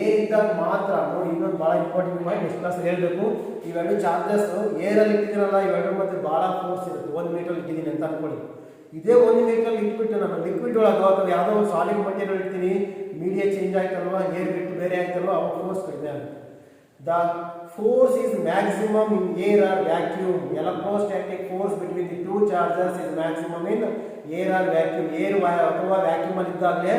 ಏರ್ ಇದ್ದಾಗ ಮಾತ್ರ ನೋಡಿ. ಇನ್ನೊಂದು ಬಹಳ ಇಂಪಾರ್ಟೆಂಟ್ ಪಾಯಿಂಟ್ ನೆಕ್ಸ್ಟ್ ಕ್ಲಾಸ್ ಹೇಳ್ಬೇಕು. ಇವೆರಡು ಚಾರ್ಜಸ್ ಏರ್ ಅಲ್ಲಿ ಇಟ್ಟಿದ್ದೀರಲ್ಲ ಇವೆರಡು ಮಧ್ಯೆ ಬಹಳ ಫೋರ್ಸ್ ಇರುತ್ತೆ. 1 ಮೀಟರ್ ಇಟ್ಟಿದ್ದೀನಿ ಅಂತ ಅನ್ಕೊಳ್ಳಿ. ಇದೇ 1 ಮೀಟರ್ ಇಟ್ಬಿಟ್ಟು ನಾನು ಲಿಕ್ವಿಡ್ ಒಳಗೆ ಅಥವಾ ಯಾವುದೋ ಒಂದು ಸಾಲಿಡ್ ಮಟೀರಿಯಲ್ ಇಡ್ತೀನಿ, ಮೀಡಿಯಾ ಚೇಂಜ್ ಆಯ್ತಲ್ವಾ, ಏರ್ ಬಿಟ್ಟು ಬೇರೆ ಆಯ್ತಲ್ವಾ, ಅವಾಗ ಫೋರ್ಸ್ ಕಡಿಮೆ ಆಗುತ್ತೆ. The force is maximum in air or vacuum. Electrostatic force between the two charges is maximum in air or vacuum. Air ಅಥವಾ ವ್ಯಾಕ್ಯೂಮ್ ಅಲ್ಲಿ ಇದ್ದಾಗಲೇ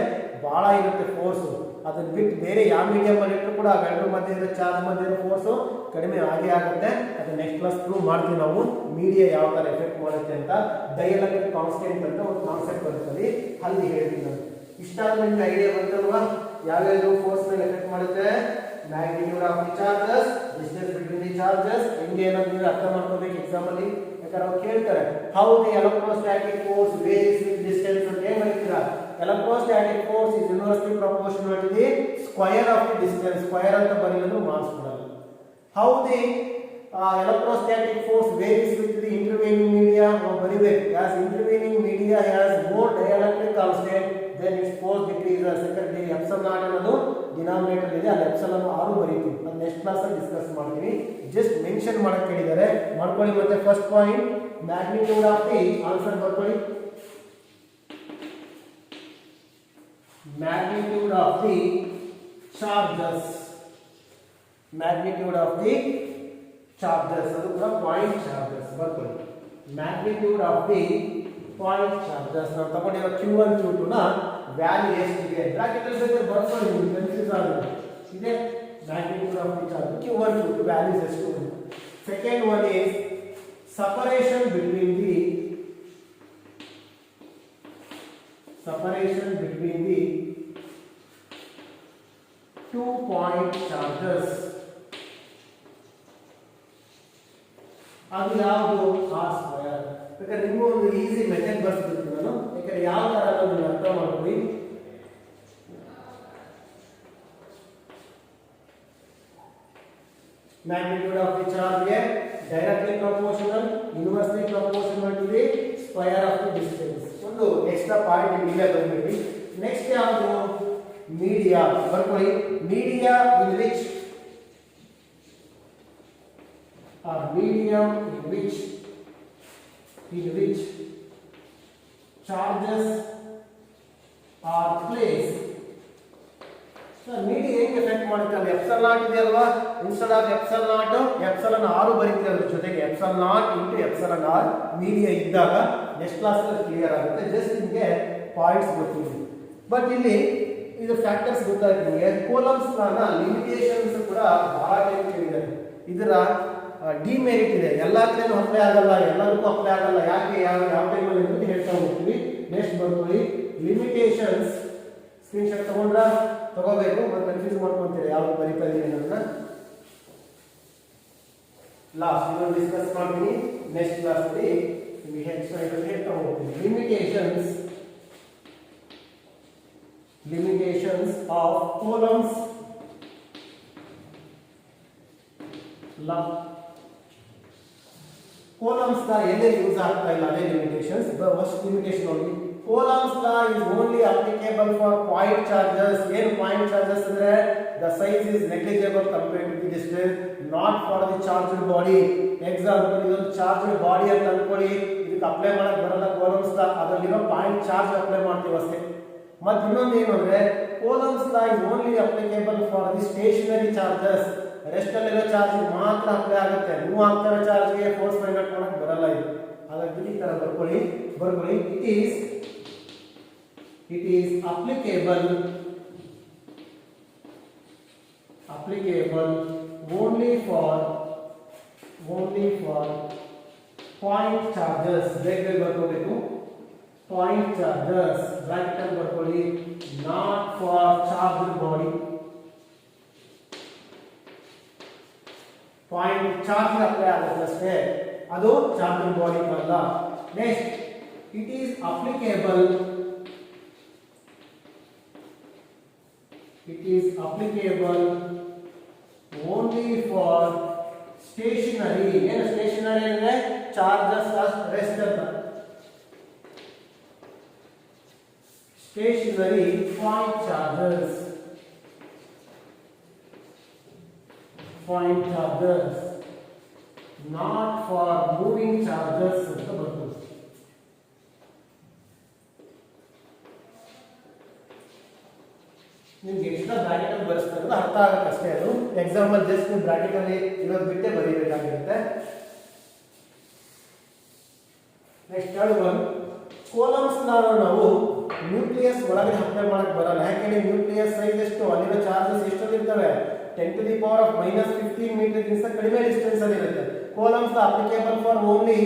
ಬಹಳ ಇರುತ್ತೆ ಫೋರ್ಸು. ಅದನ್ನ ಬಿಟ್ಟು ಬೇರೆ ಯಾವ ಮೀಡಿಯಂ ಅಲ್ಲಿ ಇಟ್ಟರು ಕೂಡ ಅವೆರಡರ ಮಧ್ಯೆ ಇರೋ ಚಾರ್ಜ್ ಮಧ್ಯೆ ಇರೋ ಫೋರ್ಸು ಕಡಿಮೆ ಆಗೇ ಆಗುತ್ತೆ. ಅದು ನೆಕ್ಸ್ಟ್ ಕ್ಲಾಸ್ ಪ್ರೂವ್ ಮಾಡ್ತೀವಿ ನಾವು ಮೀಡಿಯಾ ಯಾವ ಥರ ಎಫೆಕ್ಟ್ ಮಾಡುತ್ತೆ ಅಂತ. ಡೈಎಲೆಕ್ಟ್ರಿಕ್ ಕಾನ್ಸ್ಟೆಂಟ್ ಅಂತ ಒಂದು ಕಾನ್ಸೆಪ್ಟ್ ಬರ್ತದೆ, ಅಲ್ಲಿ ಹೇಳ್ತೀನಿ ನಾನು. ಇಷ್ಟಾದ ನಿಮ್ಗೆ ಐಡಿಯಾ ಬಂತಲ್ವಾ ಯಾವ್ಯಾವ ಫೋರ್ಸ್ ಮೇಲೆ ಎಫೆಕ್ಟ್ ಮಾಡುತ್ತೆ? Magnitude of the charges, distance between the charges. ಹೆಂಗೆ ಏನಂತ ನೀವು ಅರ್ಥ ಮಾಡ್ಕೋಬೇಕು ಎಕ್ಸಾಮ್ ಅಲ್ಲಿ. ಯಾಕಂದ್ರೆ ಅವ್ರು ಕೇಳ್ತಾರೆ how the electrostatic force varies with distance ಅಂತ ಏನ್ ಹೇಳ್ತೀರಾ? Electrostatic force is inversely proportional to the square of the distance. Square ಅಂತ ಬರೆಯಲು ಮಾರ್ಕ್ಸ್ ಕೊಡಲ್ಲ. How the electrostatic force varies with the intervening media. ಬರಿಬೇಕು as intervening media has more dielectric constant then its force decreases. ಯಾಕಂದ್ರೆ ಎಪ್ಸಲ್ not ಅನ್ನೋದು denominator ಇದೆ, ಅಲ್ಲಿ epsilon 6 ಬರೀತೀವಿ. ಅದು next class ಅಲ್ಲಿ ಡಿಸ್ಕಸ್ ಮಾಡ್ತೀವಿ. ಜಸ್ಟ್ ಮೆನ್ಷನ್ ಮಾಡಕ್ಕೆ ಹೇಳಿದ್ದಾರೆ, ಮಾಡ್ಕೊಳ್ಳಿ. ಮತ್ತೆ first point magnitude of the answer ಬರ್ಕೊಳ್ಳಿ. magnitude of the charges, magnitude of the charges, ಅದು ಕೂಡ ಪಾಯಿಂಟ್ ಚಾರ್ಜಸ್ ಬರ್ಕೊಳ್ಳಿ. Magnitude of the point charges ನಾವು ತಗೊಂಡಿರೋ Q1 Q2 ನ ವ್ಯಾಲ್ಯೂ ಎಷ್ಟಿದೆ ಬ್ರಾಕೆಟ್ ಅಲ್ಲಿ ಬೇಕಾದ್ರೆ ಬರ್ಕೊಳ್ಳಿ, ನಿಮಗೆ ಕನ್ಫ್ಯೂಸ್ ಆಗುತ್ತೆ. ಇದೆ magnitude of the charge Q1 Q2 values ಎಷ್ಟು. Second one is separation between the 2 point charges. ಅದು ಯಾವುದು? R square. ಬೇಕಾದ್ರೆ ನಿಮಗೂ ಒಂದು ಈಸಿ ಮೆಥಡ್ ಬರ್ಸ್ಬಿಡ್ತೀನಿ ನಾನು, ಯಾಕಂದ್ರೆ ಯಾವ ತರ ನೀವು ಅರ್ಥ ಮಾಡ್ಕೊಳ್ಳಿ. magnitude of the charge is directly proportional, inversely proportional to the square of the distance. ಒಂದು ಎಕ್ಸ್ಟ್ರಾ ಪಾಯಿಂಟ್ ಇಲ್ಲೇ ಬಂದ್ಬಿಡಿ. ನೆಕ್ಸ್ಟ್ ಯಾವುದು? ಮೀಡಿಯಾ ಬರ್ಕೊಳ್ಳಿ. Media in which medium in which charges are placed. So media ಹೇಗೆ ಎಫೆಕ್ಟ್ ಮಾಡುತ್ತೆ? ಅಲ್ಲಿ epsilon naught ಇದೆ ಅಲ್ವಾ, instead of epsilon naught epsilon 6 ಬರೀತೀವಿ. ಅದ್ರ ಜೊತೆಗೆ epsilon naught into epsilon r media ಇದ್ದಾಗ ನೆಕ್ಸ್ಟ್ ಕ್ಲಾಸ್ ಅಲ್ಲಿ ಕ್ಲಿಯರ್ ಆಗುತ್ತೆ. ಜಸ್ಟ್ ನಿಮಗೆ ಪಾಯಿಂಟ್ಸ್ ಗೊತ್ತಿದೆ. ಬಟ್ ಇಲ್ಲಿ ಇದು ಫ್ಯಾಕ್ಟರ್ಸ್ ಗೊತ್ತಾಗುತ್ತೆ ನಿಮಗೆ. ಕೂಲಂಬ್ಸ್ ನ ಲಿಮಿಟೇಷನ್ಸ್ ಕೂಡ ಬಹಳ ಟೈಪ್ ಕೇಳಿದ್ದಾರೆ. ಇದರ ಡಿಮೆರಿಟ್ ಇದೆ, ಎಲ್ಲ ಕಡೆನೂ ಅಪ್ಲೈ ಆಗಲ್ಲ, ಎಲ್ಲರಿಗೂ ಅಪ್ಲೈ ಆಗಲ್ಲ. ಯಾಕೆ ಯಾವ ಟೈಮಲ್ಲಿ ಅಂತ ಹೇಳ್ತಾ ಹೋಗ್ತೀವಿ. ನೆಕ್ಸ್ಟ್ ಬರ್ಕೊಳ್ಳಿ ಲಿಮಿಟೇಷನ್ಸ್ ಸ್ಕ್ರೀನ್ ಶಾಟ್ ತಗೊಂಡ್ರ ತಗೋಬೇಕು, ಮತ್ತೆ ಕನ್ಫ್ಯೂಸ್ ಮಾಡ್ಕೊಂತೀರಿ ಯಾವ್ದು ಬರೀತಾ ಇದೀನಿ ಅನ್ನೋದನ್ನ. ಲಾಸ್ಟ್ ಇದನ್ನು ಡಿಸ್ಕಸ್ ಮಾಡ್ತೀನಿ ನೆಕ್ಸ್ಟ್ ಕ್ಲಾಸ್ ಅಲ್ಲಿ. ನಿಮಗೆ ಎಕ್ಸ್ಪ್ಲೈನ್ ಹೇಳ್ತಾ ಹೋಗ್ತೀನಿ. Limitations of Coulomb's law. Coulomb's law ಎಲ್ಲಿ ಯೂಸ್ ಆಗ್ತಾ ಇಲ್ಲ, ಅದೇ ಲಿಮಿಟೇಷನ್ಸ್. ಫಸ್ಟ್ ಲಿಮಿಟೇಷನ್ ನೋಡಿ, Coulomb's law is only applicable for point charges. ಏನು ಪಾಯಿಂಟ್ ಚಾರ್ಜಸ್ ಅಂದ್ರೆ the size is negligible compared to the distance, not for the charged body. Example, ಇದೊಂದು charged body ಅಂತ ಅನ್ಕೊಳ್ಳಿ, ಇದಕ್ಕೆ ಅಪ್ಲೈ ಮಾಡಕ್ ಬರಲ್ಲ ಕೂಲಂಬ್ಸ್ ಲಾ, ಅದರಲ್ಲಿರೋ ಪಾಯಿಂಟ್ ಚಾರ್ಜ್ ಅಪ್ಲೈ ಮಾಡ್ತೀವಿ ಅಷ್ಟೇ. ಮತ್ತೆ ಇನ್ನೊಂದು ಏನು ಅಂದ್ರೆ Coulomb's law is only applicable for the stationary charges. Rest ಅಲ್ಲಿರೋ ಚಾರ್ಜ್ ಮಾತ್ರ ಅಪ್ಲೈ ಆಗುತ್ತೆ, ಮೂವ್ ಆಗ್ತಿರೋ ಚಾರ್ಜ್ಗೆ ಫೋರ್ಸ್ ಫೈಂಡ್ ಔಟ್ ಮಾಡಕ್ ಬರಲ್ಲ ಇದು. ಹಾಗಾಗಿ ಈ ತರ ಬರ್ಕೊಳ್ಳಿ. it is applicable only for point charges. ಬೇಗ ಬರ್ಕೋಬೇಕು. ಪಾಯಿಂಟ್ ಚಾರ್ಜಸ್ ಬ್ರಾಕೆಟ್ ಅಲ್ಲಿ ಬರ್ಕೊಳ್ಳಿ, not for charged body. Point charge apply ಆಗುತ್ತೆ ಅಷ್ಟೇ, ಅದು ಚಾರ್ಜ್ಡ್ ಬಾಡಿ ಅಲ್ಲ. Next, it is applicable only for stationary. ಏನು ಸ್ಟೇಷನರಿ ಅಂದ್ರೆ ಚಾರ್ಜಸ್ ರೆಸ್ಟ್ ಅಂತ. Stationary point charges not for moving charges ಅಂತ ಬರ್ತದೆ. ನಿಮ್ಗೆ ಎಕ್ಸ್ಟ್ರಾ ಬ್ರಾಕೆಟ್ ಅಲ್ಲಿ ಬರೆಸ್ತಾರೆ, ಅರ್ಥ ಆಗುತ್ತೆ ಅಷ್ಟೇ. ಅದು ಎಕ್ಸಾಂಪಲ್ ಜಸ್ಟ್ ನೀವು ಬ್ರಾಕೆಟ್ ಅಲ್ಲಿ ಇರೋದು ಬಿಟ್ಟೆ ಬರೀಬೇಕಾಗಿರುತ್ತೆ. ನೆಕ್ಸ್ಟ್ ಥರ್ಡ್ ಒನ್, ಕೂಲಂಬ್ಸ್ ನಾವು ನ್ಯೂಕ್ಲಿಯಸ್ ಒಳಗಡೆ ಅಪ್ಲೈ ಮಾಡಕ್ ಬರಲ್ಲ. ಯಾಕೆಂದ್ರೆ ನ್ಯೂಕ್ಲಿಯಸ್ ಸೈಜ್ ಎಷ್ಟು, ಅಲ್ಲಿರೋ ಚಾರ್ಜಸ್ ಎಷ್ಟೊಂದಿರ್ತವೆ, 10 to the power of -15 metre ಗಿಂತ ಕಡಿಮೆ ಡಿಸ್ಟೆನ್ಸ್ ಅಲ್ಲಿ ಇರುತ್ತೆ. Coulomb's applicable for only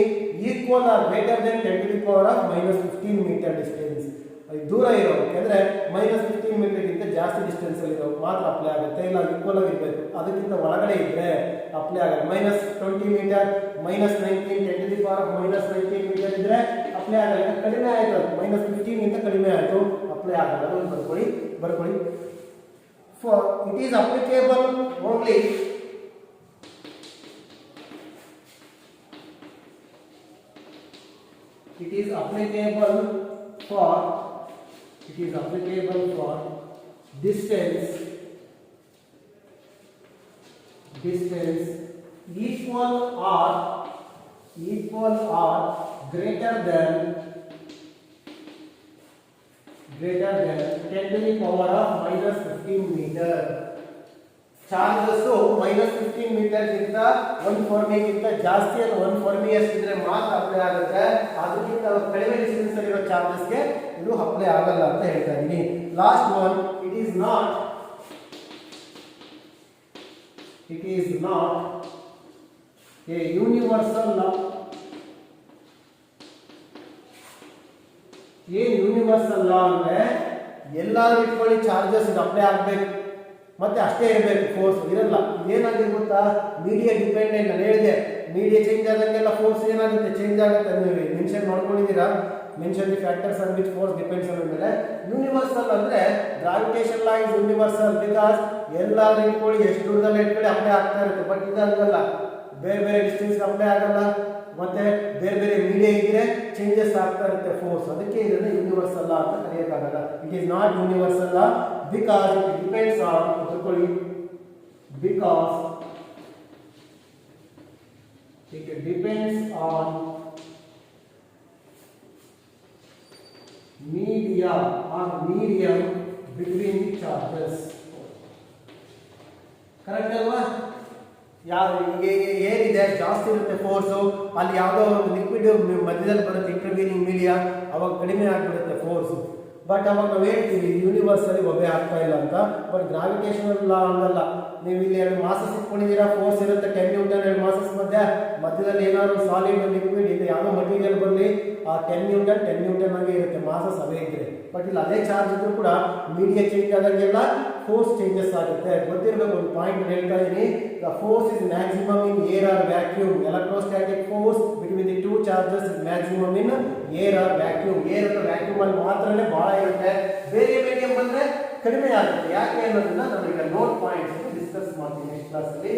equal or greater than 10 to the power of -15 metre distance. ದೂರ ಇರೋ ಯಾಕಂದ್ರೆ -15 ಮೀಟರ್ ಗಿಂತ ಜಾಸ್ತಿ ಡಿಸ್ಟೆನ್ಸ್ ಅಲ್ಲಿ ಇರೋ ಮಾತ್ರ ಅಪ್ಲೈ ಆಗುತ್ತೆ, ಇಲ್ಲ ಈಕ್ವಲ್ ಆಗಿರ್ಬೇಕು. ಅದಕ್ಕಿಂತ ಒಳಗಡೆ ಇದ್ರೆ ಅಪ್ಲೈ ಆಗುತ್ತೆ. -20 metre, -19, 10 to the power of -19 metre ಇದ್ರೆ ಅಪ್ಲೈ ಆಗಲ್ಲ. ಕಡಿಮೆ ಆಯ್ತು, -15 ಗಿಂತ ಕಡಿಮೆ ಆಯ್ತು, ಅಪ್ಲೈ ಆಗಲ್ಲ. ಅದನ್ನು ಬರ್ಕೊಳ್ಳಿ. For it is applicable only for distance equal or greater than 10 to the power of -15 meter. Charges -15 metre ಗಿಂತ 1 ಫರ್ಮಿ ಗಿಂತ ಜಾಸ್ತಿ, ಅದು 1 ಫರ್ಮಿ ಅಷ್ಟಿದ್ರೆ ಮಾತ್ರ ಅಪ್ಲೈ ಆಗುತ್ತೆ. ಅದಕ್ಕಿಂತ ಕಡಿಮೆ ಡಿಸ್ಟೆನ್ಸ್ ಅಲ್ಲಿರೋ ಚಾರ್ಜಸ್ಗೆ ಇದು ಅಪ್ಲೈ ಆಗಲ್ಲ ಅಂತ ಹೇಳ್ತಾ ಇದ್ದೀನಿ. Last one, it is not a universal law. ಏನು ಯೂನಿವರ್ಸಲ್ ಲಾ ಅಂದ್ರೆ ಎಲ್ಲಾದ್ರೂ ಇಟ್ಕೊಳ್ಳಿ ಚಾರ್ಜಸ್ ಇದು ಅಪ್ಲೈ ಆಗ್ಬೇಕು, ಮತ್ತೆ ಅಷ್ಟೇ ಇರಬೇಕು, ಫೋರ್ಸ್ ಇರಲ್ಲ. ಏನಾಗಿದೆ ಗೊತ್ತಾ, ಮೀಡಿಯಾ ಡಿಪೆಂಡೆಂಟ್. ನಾನು ಹೇಳಿದೆ ಮೀಡಿಯಾ ಚೇಂಜ್ ಆದಂಗೆಲ್ಲ ಫೋರ್ಸ್ ಏನಾಗುತ್ತೆ, ಚೇಂಜ್ ಆಗುತ್ತೆ. ನೀವು ಮೆನ್ಷನ್ ಮಾಡ್ಕೊಂಡಿದ್ದೀರಾ, mention the factors on which force depends ಅನ್ನೋ ಮೇಲೆ. ಯೂನಿವರ್ಸಲ್ ಅಂದ್ರೆ gravitation law is universal because ಎಲ್ಲಾದ್ರೂ ಇಟ್ಕೊಳ್ಳಿ, ಎಷ್ಟು ದೂರದಲ್ಲಿ ಇಟ್ಕೊಳ್ಳಿ ಅಪ್ಲೈ ಆಗ್ತಾ ಇರುತ್ತೆ. ಬಟ್ ಇದಲ್ಲ, ಬೇರೆ ಡಿಸ್ಟೆನ್ಸ್ ಅಪ್ಲೈ ಆಗಲ್ಲ, ಮತ್ತೆ ಬೇರೆ ಮೀಡಿಯಾ ಇದ್ರೆ ಚೇಂಜಸ್ ಆಗ್ತಾ ಇರುತ್ತೆ ಫೋರ್ಸ್. ಅದಕ್ಕೆ ಇದನ್ನು ಯೂನಿವರ್ಸಲ್ ಲಾ ಅಂತ ಕರೆಯೋಕ್ಕಾಗಲ್ಲ. It is not universal law because it depends on medium between the charges. Correct ಅಲ್ವಾ? ಏನಿದೆ ಜಾಸ್ತಿ ಇರುತ್ತೆ ಫೋರ್ಸು, ಅಲ್ಲಿ ಯಾವುದೋ ಒಂದು ಲಿಕ್ವಿಡ್ ಮಧ್ಯದಲ್ಲಿ ಬರುತ್ತೆ ಇಂಟರ್ವ್ಯೂನಿಂಗ್ ಮೀಡಿಯಾ, ಅವಾಗ ಕಡಿಮೆ ಆಗಿಬಿಡುತ್ತೆ ಫೋರ್ಸು. ಬಟ್ ಅವಾಗ ನಾವು ಹೇಳ್ತೀವಿ ಯೂನಿವರ್ಸಲ್ಲಿ ಒಬೆ ಆಗ್ತಾ ಇಲ್ಲ ಅಂತ. ಬಟ್ ಗ್ರಾವಿಟೇಷನಲ್ ಲಾ ಹಂಗಲ್ಲ. ನೀವು ಇಲ್ಲಿ 2 ಮಾಸಸ್ ಇಟ್ಕೊಂಡಿದ್ದೀರಾ, ಫೋರ್ಸ್ ಇರುತ್ತೆ 10 ನ್ಯೂಟನ್ 2 ಮಾಸಸ್ ಮಧ್ಯದಲ್ಲಿ ಏನಾದ್ರು ಸಾಲಿಡ್ ಲಿಕ್ವಿಡ್ ಇಲ್ಲಿ ಯಾವುದೋ ಮಟೀರಿಯಲ್ ಬರಲಿ, ಆ 10 ನ್ಯೂಟನ್ ಆಗಿ ಇರುತ್ತೆ, ಮಾಸಸ್ ಅವೇ ಇದ್ರೆ. ಬಟ್ ಇಲ್ಲಿ ಅದೇ ಚಾರ್ಜ್ ಇದ್ರೂ ಕೂಡ ಮೀಡಿಯಾ ಚೇಂಜ್ ಆದಂಗೆಲ್ಲ ಫೋರ್ಸ್ ಚೇಂಜಸ್ ಆಗುತ್ತೆ. ಗೊತ್ತಿರಬೇಕು, ಒಂದು ಪಾಯಿಂಟ್ ಹೇಳ್ತಾ ಇದ್ದೀನಿ, the force is maximum in air or vacuum. Electrostatic force between the 2 charges is maximum in air or vacuum. Air ಅಥವಾ ವ್ಯಾಕ್ಯೂಮ್ ಅಲ್ಲಿ ಮಾತ್ರನೇ ಬಹಳ ಇರುತ್ತೆ, ಬೇರೆ ಮೀಡಿಯಂ ಬಂದ್ರೆ ಕಡಿಮೆ ಆಗುತ್ತೆ. ಯಾಕೆ ಅನ್ನೋದನ್ನ ನಾನು ಈಗ ನೋಟ್ ಪಾಯಿಂಟ್ಸ್ ಡಿಸ್ಕಸ್ ಮಾಡ್ತೀನಿ ನೆಕ್ಸ್ಟ್ ಕ್ಲಾಸಲ್ಲಿ.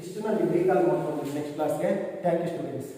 ಇಷ್ಟನ್ನ ನೀವು ರೀಕಾಲ್ ಮಾಡ್ಕೊಂಡು ನೆಕ್ಸ್ಟ್ ಕ್ಲಾಸ್ಗೆ. Thank you students.